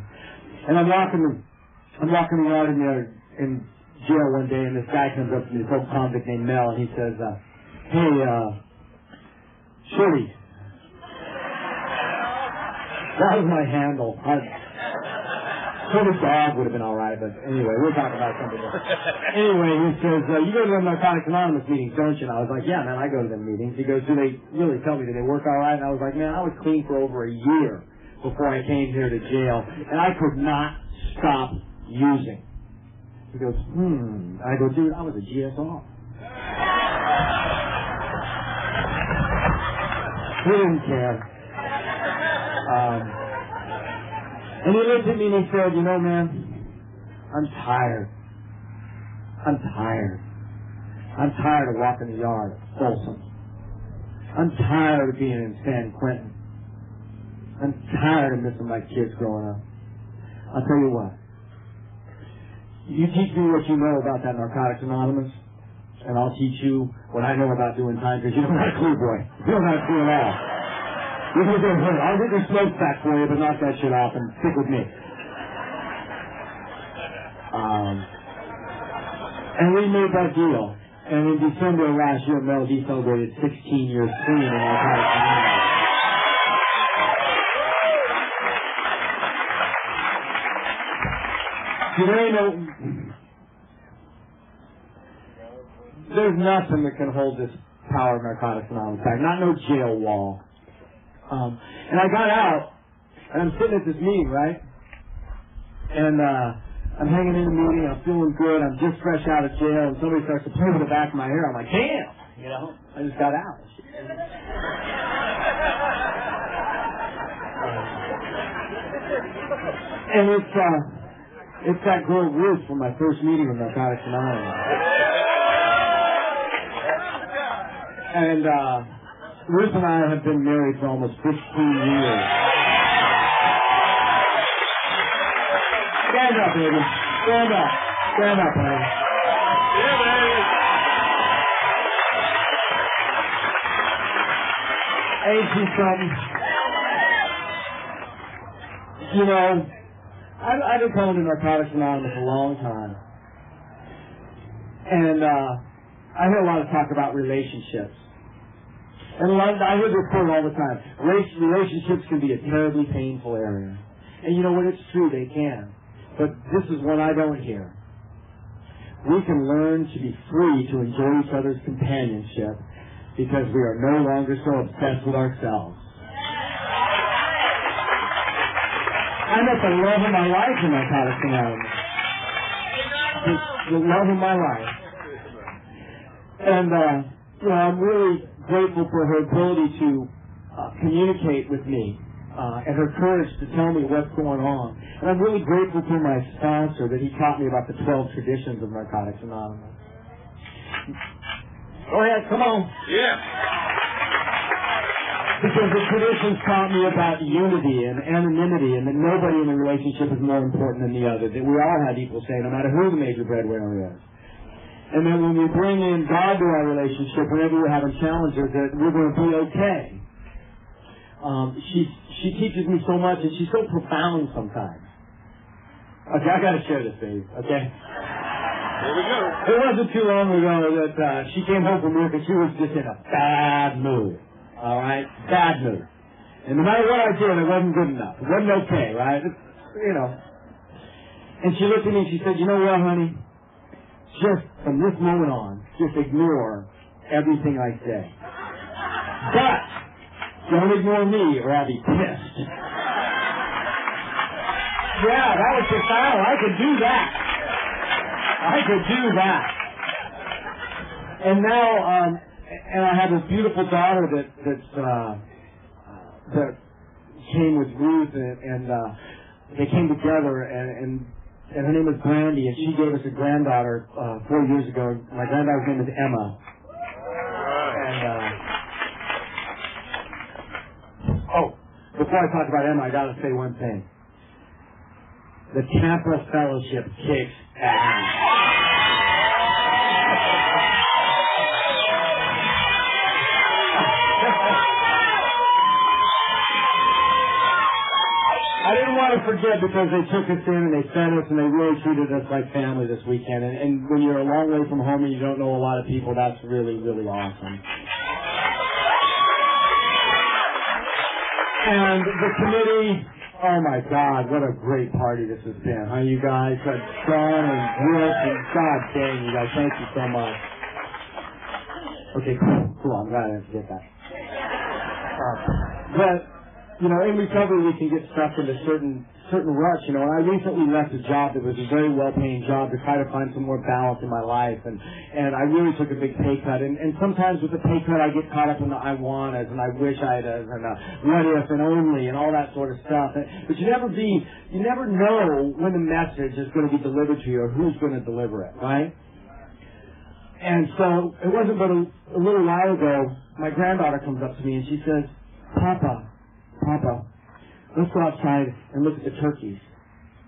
[SPEAKER 1] And I'm walking the yard in jail one day, and this guy comes up to me, this old convict named Mel, and he says, hey, Shorty. That was my handle. Shorty Dog would have been alright, but anyway, we're talking about something else. Anyway, he says, you go to the Narcotics Anonymous meetings, don't you? And I was like, yeah, man, I go to them meetings. He goes, do they really tell me, do they work alright? And I was like, man, I was clean for over a year before I came here to jail, and I could not stop using. He goes, I go, dude, I was a GSR. He didn't care. And he looked at me and he said, you know, man, I'm tired. I'm tired. I'm tired of walking the yard at Folsom. I'm tired of being in San Quentin. I'm tired of missing my kids growing up. I'll tell you what. You teach me what you know about that Narcotics Anonymous, and I'll teach you what I know about doing time, because you don't have a clue, boy. You don't have a clue at all. You're going to get hurt. I'll get your smoke back for you, but knock that shit off and stick with me. And we made that deal. And in December of last year, Mel D celebrated 16 years clean in Narcotics Anonymous. There's nothing that can hold this power of Narcotics Anonymous back. Not no jail wall. And I got out, and I'm sitting at this meeting, right? And I'm hanging in the meeting, I'm feeling good, I'm just fresh out of jail, and somebody starts to play with the back of my hair. I'm like, damn! You know, I just got out. And it's that girl Ruth from my first meeting with Narcotics Anonymous. And Ruth and I have been married for almost 15 years. Stand up, baby. Stand up. Stand up, baby.
[SPEAKER 2] Yeah, baby.
[SPEAKER 1] Ain't she something? You know, I've been coming to Narcotics Anonymous a long time. And I hear a lot of talk about relationships. And I hear this quote all the time. Relationships can be a terribly painful area. And you know what? It's true, they can. But this is one I don't hear. We can learn to be free to enjoy each other's companionship because we are no longer so obsessed with ourselves. I met the love of my life in Narcotics Anonymous. The love of my life. And, I'm really grateful for her ability to communicate with me and her courage to tell me what's going on. And I'm really grateful for my sponsor that he taught me about the 12 traditions of Narcotics Anonymous. Go ahead, come on.
[SPEAKER 2] Yeah.
[SPEAKER 1] Because the traditions taught me about unity and anonymity and that nobody in a relationship is more important than the other, that we all have equal say no matter who the major breadwinner is. And then when we bring in God to our relationship, whenever we're having challenges, that we're going to be okay. She teaches me so much, and she's so profound sometimes. Okay, I got to share this, baby. Okay.
[SPEAKER 2] Here we go.
[SPEAKER 1] It wasn't too long ago that she came home from work and she was just in a bad mood. All right, bad mood. And no matter what I did, it wasn't good enough. It wasn't okay, right? And she looked at me and she said, "You know what, honey? Just from this moment on, just ignore everything I say. But don't ignore me or I'll be pissed." Yeah, that was profound. I could do that. And now, and I have this beautiful daughter that came with Ruth, and they came together, and her name is Brandy, and she gave us a granddaughter 4 years ago. My granddaughter's name is Emma. And before I talk about Emma, I got to say one thing. The Tampa Fellowship kicks ass. I didn't want to forget because they took us in and they fed us and they really treated us like family this weekend. And when you're a long way from home and you don't know a lot of people, that's really, really awesome. And the committee, oh my God, what a great party this has been, huh, you guys? John and Rick and God dang, you guys, thank you so much. Okay, cool, I'm glad I didn't forget that. But in recovery we can get stuck into certain ruts, and I recently left a job that was a very well-paying job to try to find some more balance in my life, and I really took a big pay cut, and sometimes with the pay cut I get caught up in the I wannas, and I wish I'd have, and what if, and only, and all that sort of stuff, but you never know when the message is going to be delivered to you, or who's going to deliver it, right? And so, it wasn't but a little while ago, my granddaughter comes up to me and she says, Papa, let's go outside and look at the turkeys.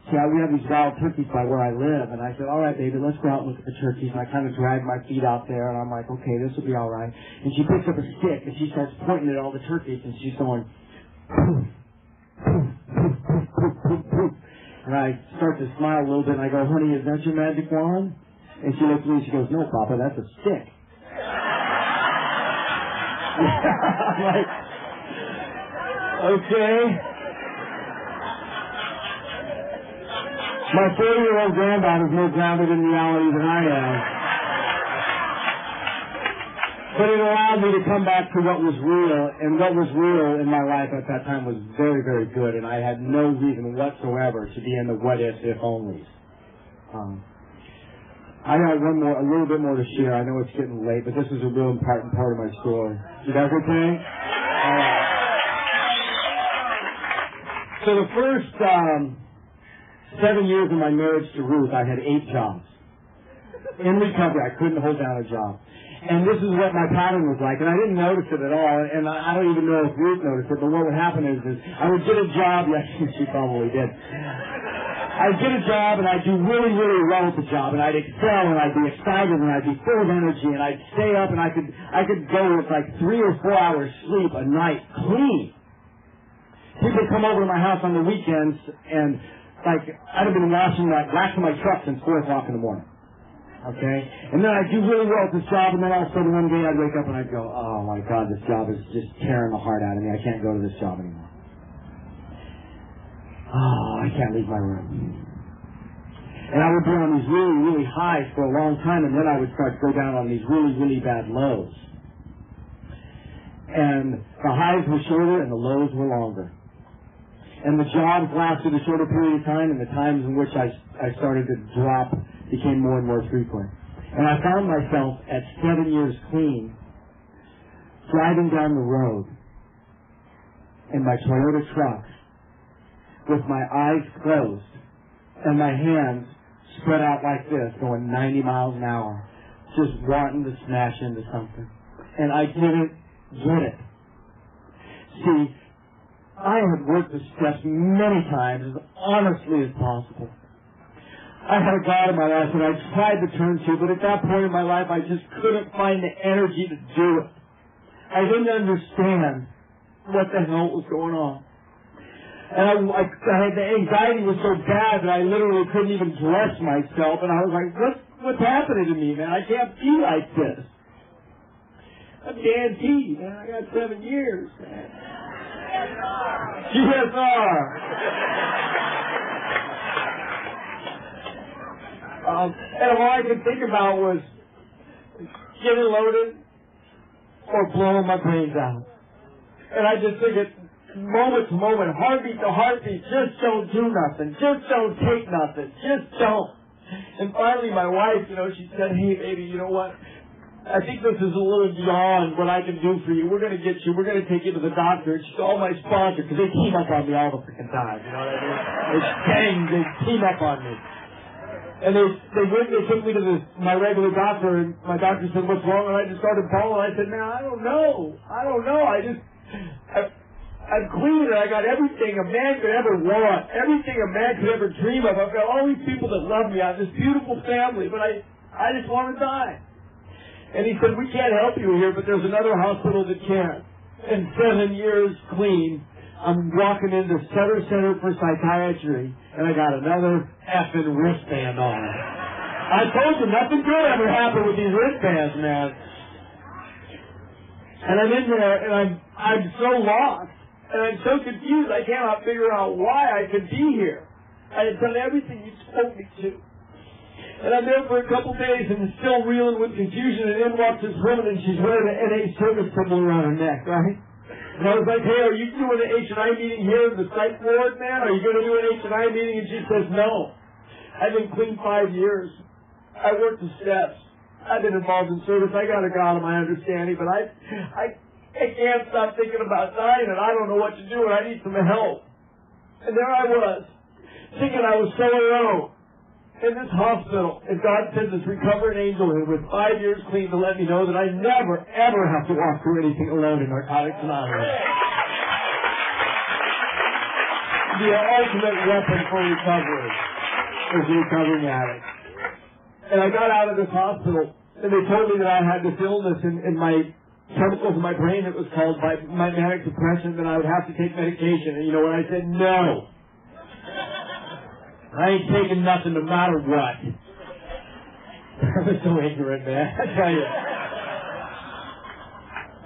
[SPEAKER 1] See, we have these wild turkeys by where I live. And I said, all right, baby, let's go out and look at the turkeys. And I kind of dragged my feet out there, and I'm like, okay, this will be all right. And she picks up a stick, and she starts pointing at all the turkeys, and she's going, poof, poof, poof, poof, poof, poof, poof. And I start to smile a little bit, and I go, honey, is that your magic wand? And she looks at me, and she goes, no, Papa, that's a stick. I'm like, okay. My 40-year-old granddaughter's more grounded in reality than I am. But it allowed me to come back to what was real, and what was real in my life at that time was very, very good, and I had no reason whatsoever to be in the what if onlys. I got a little bit more to share. I know it's getting late, but this is a real important part of my story. You guys okay? All right. So the first 7 years of my marriage to Ruth, I had 8 jobs. In recovery, I couldn't hold down a job. And this is what my pattern was like, and I didn't notice it at all, and I don't even know if Ruth noticed it, but what would happen is I would get a job, yes, she probably did. I'd get a job, and I'd do really, really well at the job, and I'd excel, and I'd be excited, and I'd be full of energy, and I'd stay up, and I could go with like 3 or 4 hours sleep a night clean. People would come over to my house on the weekends, and like I'd have been waxing my truck since 4 o'clock in the morning. Okay? And then I'd do really well at this job, and then all of a sudden one day I'd wake up and I'd go, oh my God, this job is just tearing the heart out of me. I can't go to this job anymore. Oh, I can't leave my room. And I would be on these really, really highs for a long time, and then I would start to go down on these really, really bad lows. And the highs were shorter and the lows were longer. And the jobs lasted a shorter period of time, and the times in which I started to drop became more and more frequent. And I found myself at 7 years clean, driving down the road in my Toyota truck with my eyes closed and my hands spread out like this, going 90 miles an hour, just wanting to smash into something. And I didn't get it. See, I had worked the steps many times, as honestly as possible. I had a God in my life that I tried to turn to, but at that point in my life, I just couldn't find the energy to do it. I didn't understand what the hell was going on. And the anxiety was so bad that I literally couldn't even dress myself, and I was like, what's happening to me, man? I can't be like this. I'm Dan T, man. I got 7 years, man. GSR. And all I could think about was getting loaded or blowing my brains out. And I just think it moment to moment, heartbeat to heartbeat, just don't do nothing. Just don't take nothing. Just don't. And finally my wife, she said, hey, baby, you know what? I think this is a little beyond what I can do for you. We're going to take you to the doctor. And she's all my sponsor, because they team up on me all the freaking time. You know what I mean? They team up on me. And they took me to my regular doctor, and my doctor said, what's wrong? And I just started bawling. I said, man, I don't know. I'm clean, and I got everything a man could ever want, everything a man could ever dream of. I've got all these people that love me. I have this beautiful family, but I just want to die. And he said, we can't help you here, but there's another hospital that can. And 7 years clean, I'm walking into Sutter Center for Psychiatry, and I got another effing wristband on. I told you, nothing good ever happened with these wristbands, man. And I'm in there, and I'm so lost, and I'm so confused, I cannot figure out why I could be here. I had done everything you told me to. And I'm there for a couple days, and still reeling with confusion, and in walks this woman, and she's wearing an NA service symbol around her neck, right? And I was like, hey, are you doing an H&I meeting here in the psych ward, man? Are you going to do an H&I meeting? And she says, no. I've been clean 5 years. I worked the steps. I've been involved in service. I got a God of my understanding, but I can't stop thinking about dying, and I don't know what to do, and I need some help. And there I was, thinking I was so alone in this hospital, and God sent this recovering angel in with 5 years clean to let me know that I never, ever have to walk through anything alone in Narcotics Anonymous. The ultimate weapon for recovery is a recovering addict. And I got out of this hospital, and they told me that I had this illness in my chemicals in my brain that was called by my manic depression, that I would have to take medication. And you know what? I said, no. I ain't taking nothing no matter what. I was so ignorant, man. I tell you.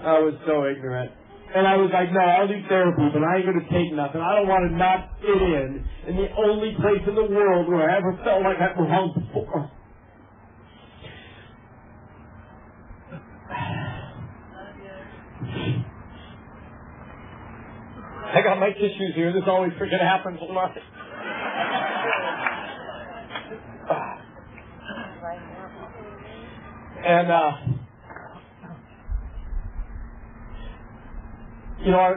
[SPEAKER 1] I was so ignorant. And I was like, no, I'll do therapy, but I ain't going to take nothing. I don't want to not fit in the only place in the world where I ever felt like I belonged before. I got my tissues here. This always freaking happens a lot. And,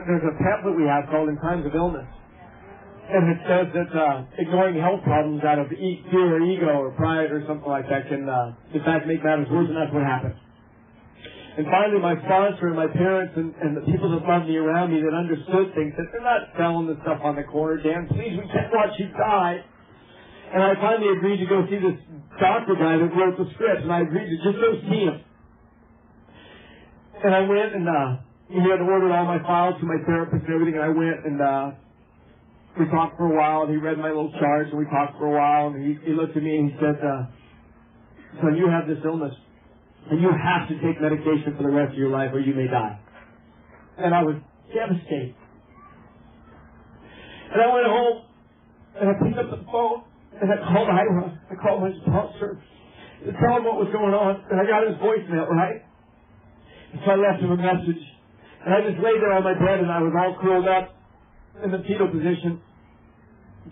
[SPEAKER 1] there's a pamphlet we have called In Times of Illness. And it says that ignoring health problems out of fear or ego or pride or something like that can, in fact, make matters worse, and that's what happened. And finally, my sponsor and my parents and the people that loved me around me that understood things, that they're not selling the stuff on the corner, Dan, please, we can't watch you die. And I finally agreed to go see this doctor guy that wrote the script, and I agreed to just go see him. And I went, and he had ordered all my files to my therapist and everything, and I went, and we talked for a while, and he read my little charts, and we talked for a while, and he looked at me, and he said, son, you have this illness, and you have to take medication for the rest of your life or you may die. And I was devastated. And I went home, and I picked up the phone, and I called Ira. I called my sponsor to tell him what was going on, and I got his voicemail, right? And so I left him a message, and I just laid there on my bed, and I was all curled up in the fetal position,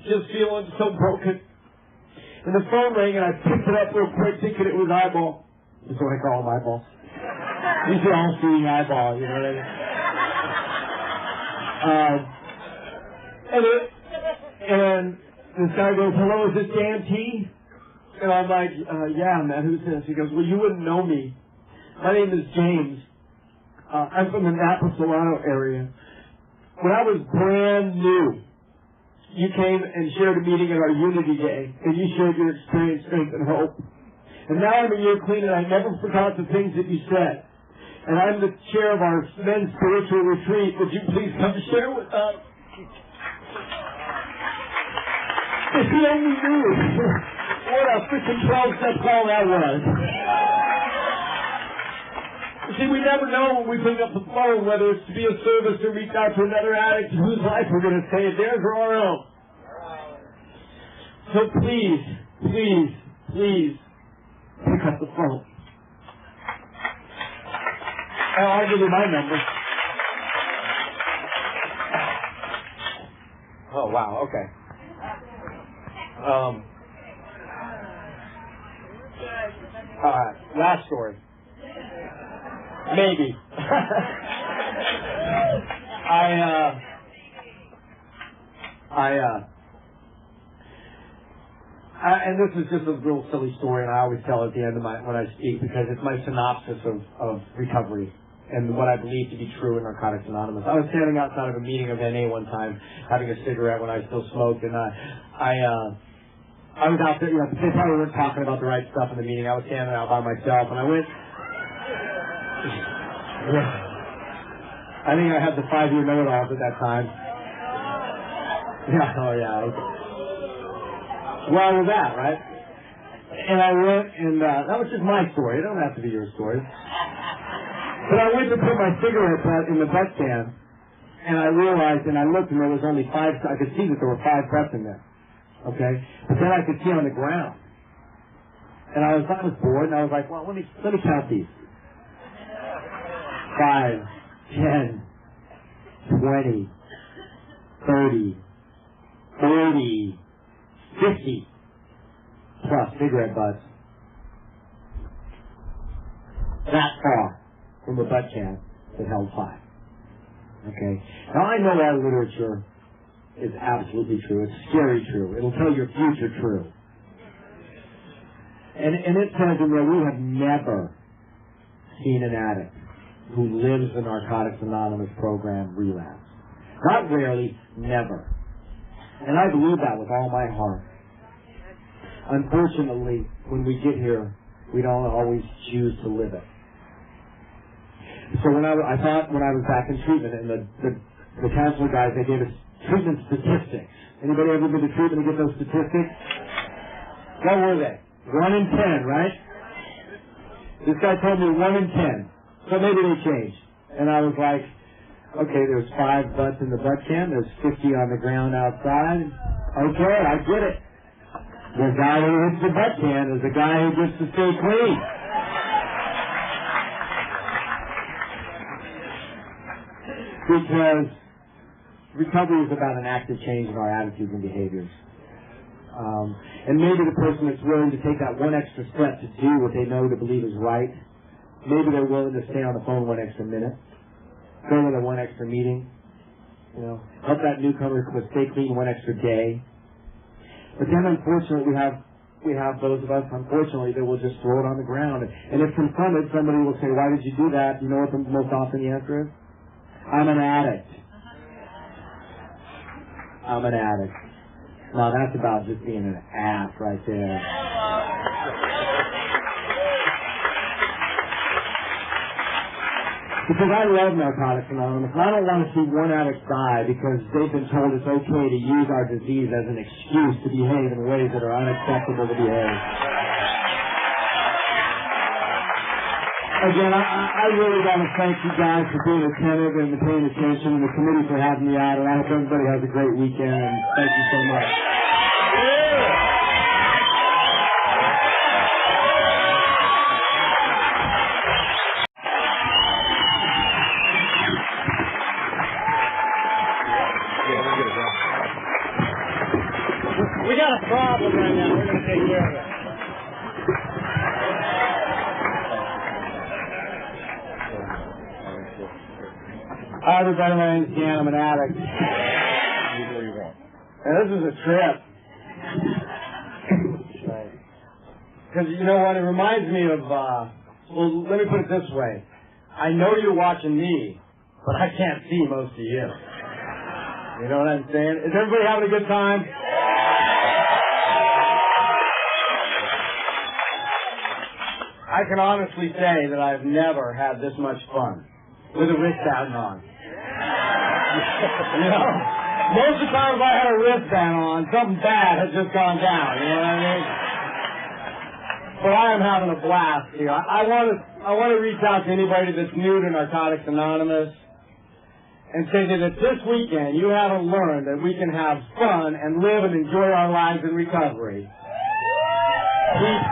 [SPEAKER 1] just feeling so broken. And the phone rang, and I picked it up real quick, thinking it was Eyeball. That's what I call him, Eyeball. He's the all-seeing eyeball, you know what I mean? And this guy goes, hello, is this Dan T? And I'm like, yeah, man, who's this? He goes, well, you wouldn't know me. My name is James. I'm from the Napa Solano area. When I was brand new, you came and shared a meeting at our Unity Day, and you shared your experience, strength, and hope. And now I'm a year clean, and I never forgot the things that you said. And I'm the chair of our men's spiritual retreat. Would you please come share with us? If you only knew what a freaking 12-step call that was. You see, we never know when we pick up the phone whether it's to be of service or reach out to another addict whose life we're going to save, theirs or our own. So please, please, please, pick up the phone. I'll give you my number. Oh, wow, okay. Last story. Maybe. And this is just a real silly story, and I always tell it at the end of when I speak, because it's my synopsis of recovery and what I believe to be true in Narcotics Anonymous. I was standing outside of a meeting of NA one time, having a cigarette when I still smoked, and I was out there, they probably weren't talking about the right stuff in the meeting. I was standing out by myself, and I went, I think I had the 5-year know-it-alls at that time. Yeah, oh yeah. Well, with that, right? And I went, and that was just my story. It don't have to be your story. But I went to put my cigarette butt in the butt can, and I realized, and I looked, and there was only 5, I could see that there were 5 butts in there. Okay? But then I could see on the ground. And I was bored, and I was like, well, let me count these. 5, 10, 20, 30, 40, 50 plus cigarette butts. That far from the butt can that held 5. Okay? Now I know our literature is absolutely true. It's scary true. It'll tell your future true. And it says in there, we have never seen an addict who lives the Narcotics Anonymous program relapse. Not rarely, never. And I believe that with all my heart. Unfortunately, when we get here, we don't always choose to live it. So I thought when I was back in treatment, and the counselor guys, they gave us treatment statistics. Anybody ever been to treatment to get those statistics? What were they? 1 in 10, right? This guy told me 1 in 10. So maybe they changed. And I was like, okay, there's 5 butts in the butt can. There's 50 on the ground outside. Okay, I get it. The guy who hits the butt can is the guy who gets to stay clean. Because recovery is about an active change in our attitudes and behaviors. And maybe the person that's willing to take that 1 extra step to do what they know to believe is right, maybe they're willing to stay on the phone 1 extra minute, go to the 1 extra meeting, help that newcomer stay clean 1 extra day. But then unfortunately we have those of us, unfortunately, that will just throw it on the ground. And if confronted, somebody will say, why did you do that? You know what the most often the answer is? I'm an addict. I'm an addict. Now that's about just being an ass right there. Because I love Narcotics Anonymous, and I don't want to see one addict die because they've been told it's okay to use our disease as an excuse to behave in ways that are unacceptable to behave. Again, I really want to thank you guys for being attentive and paying attention, and the committee for having me out, and I hope everybody has a great weekend, and thank you so much. We got a problem right now. We're going to take care of it. Hi, everybody. My name's Dan. I'm an addict. And this is a trip. Because you know what? It reminds me of, well, let me put it this way. I know you're watching me, but I can't see most of you. You know what I'm saying? Is everybody having a good time? I can honestly say that I've never had this much fun with a wristband on. You know, most of the time if I had a wristband on, something bad has just gone down. You know what I mean? But I am having a blast here. I want to reach out to anybody that's new to Narcotics Anonymous and say that this weekend you haven't learned that we can have fun and live and enjoy our lives in recovery. Please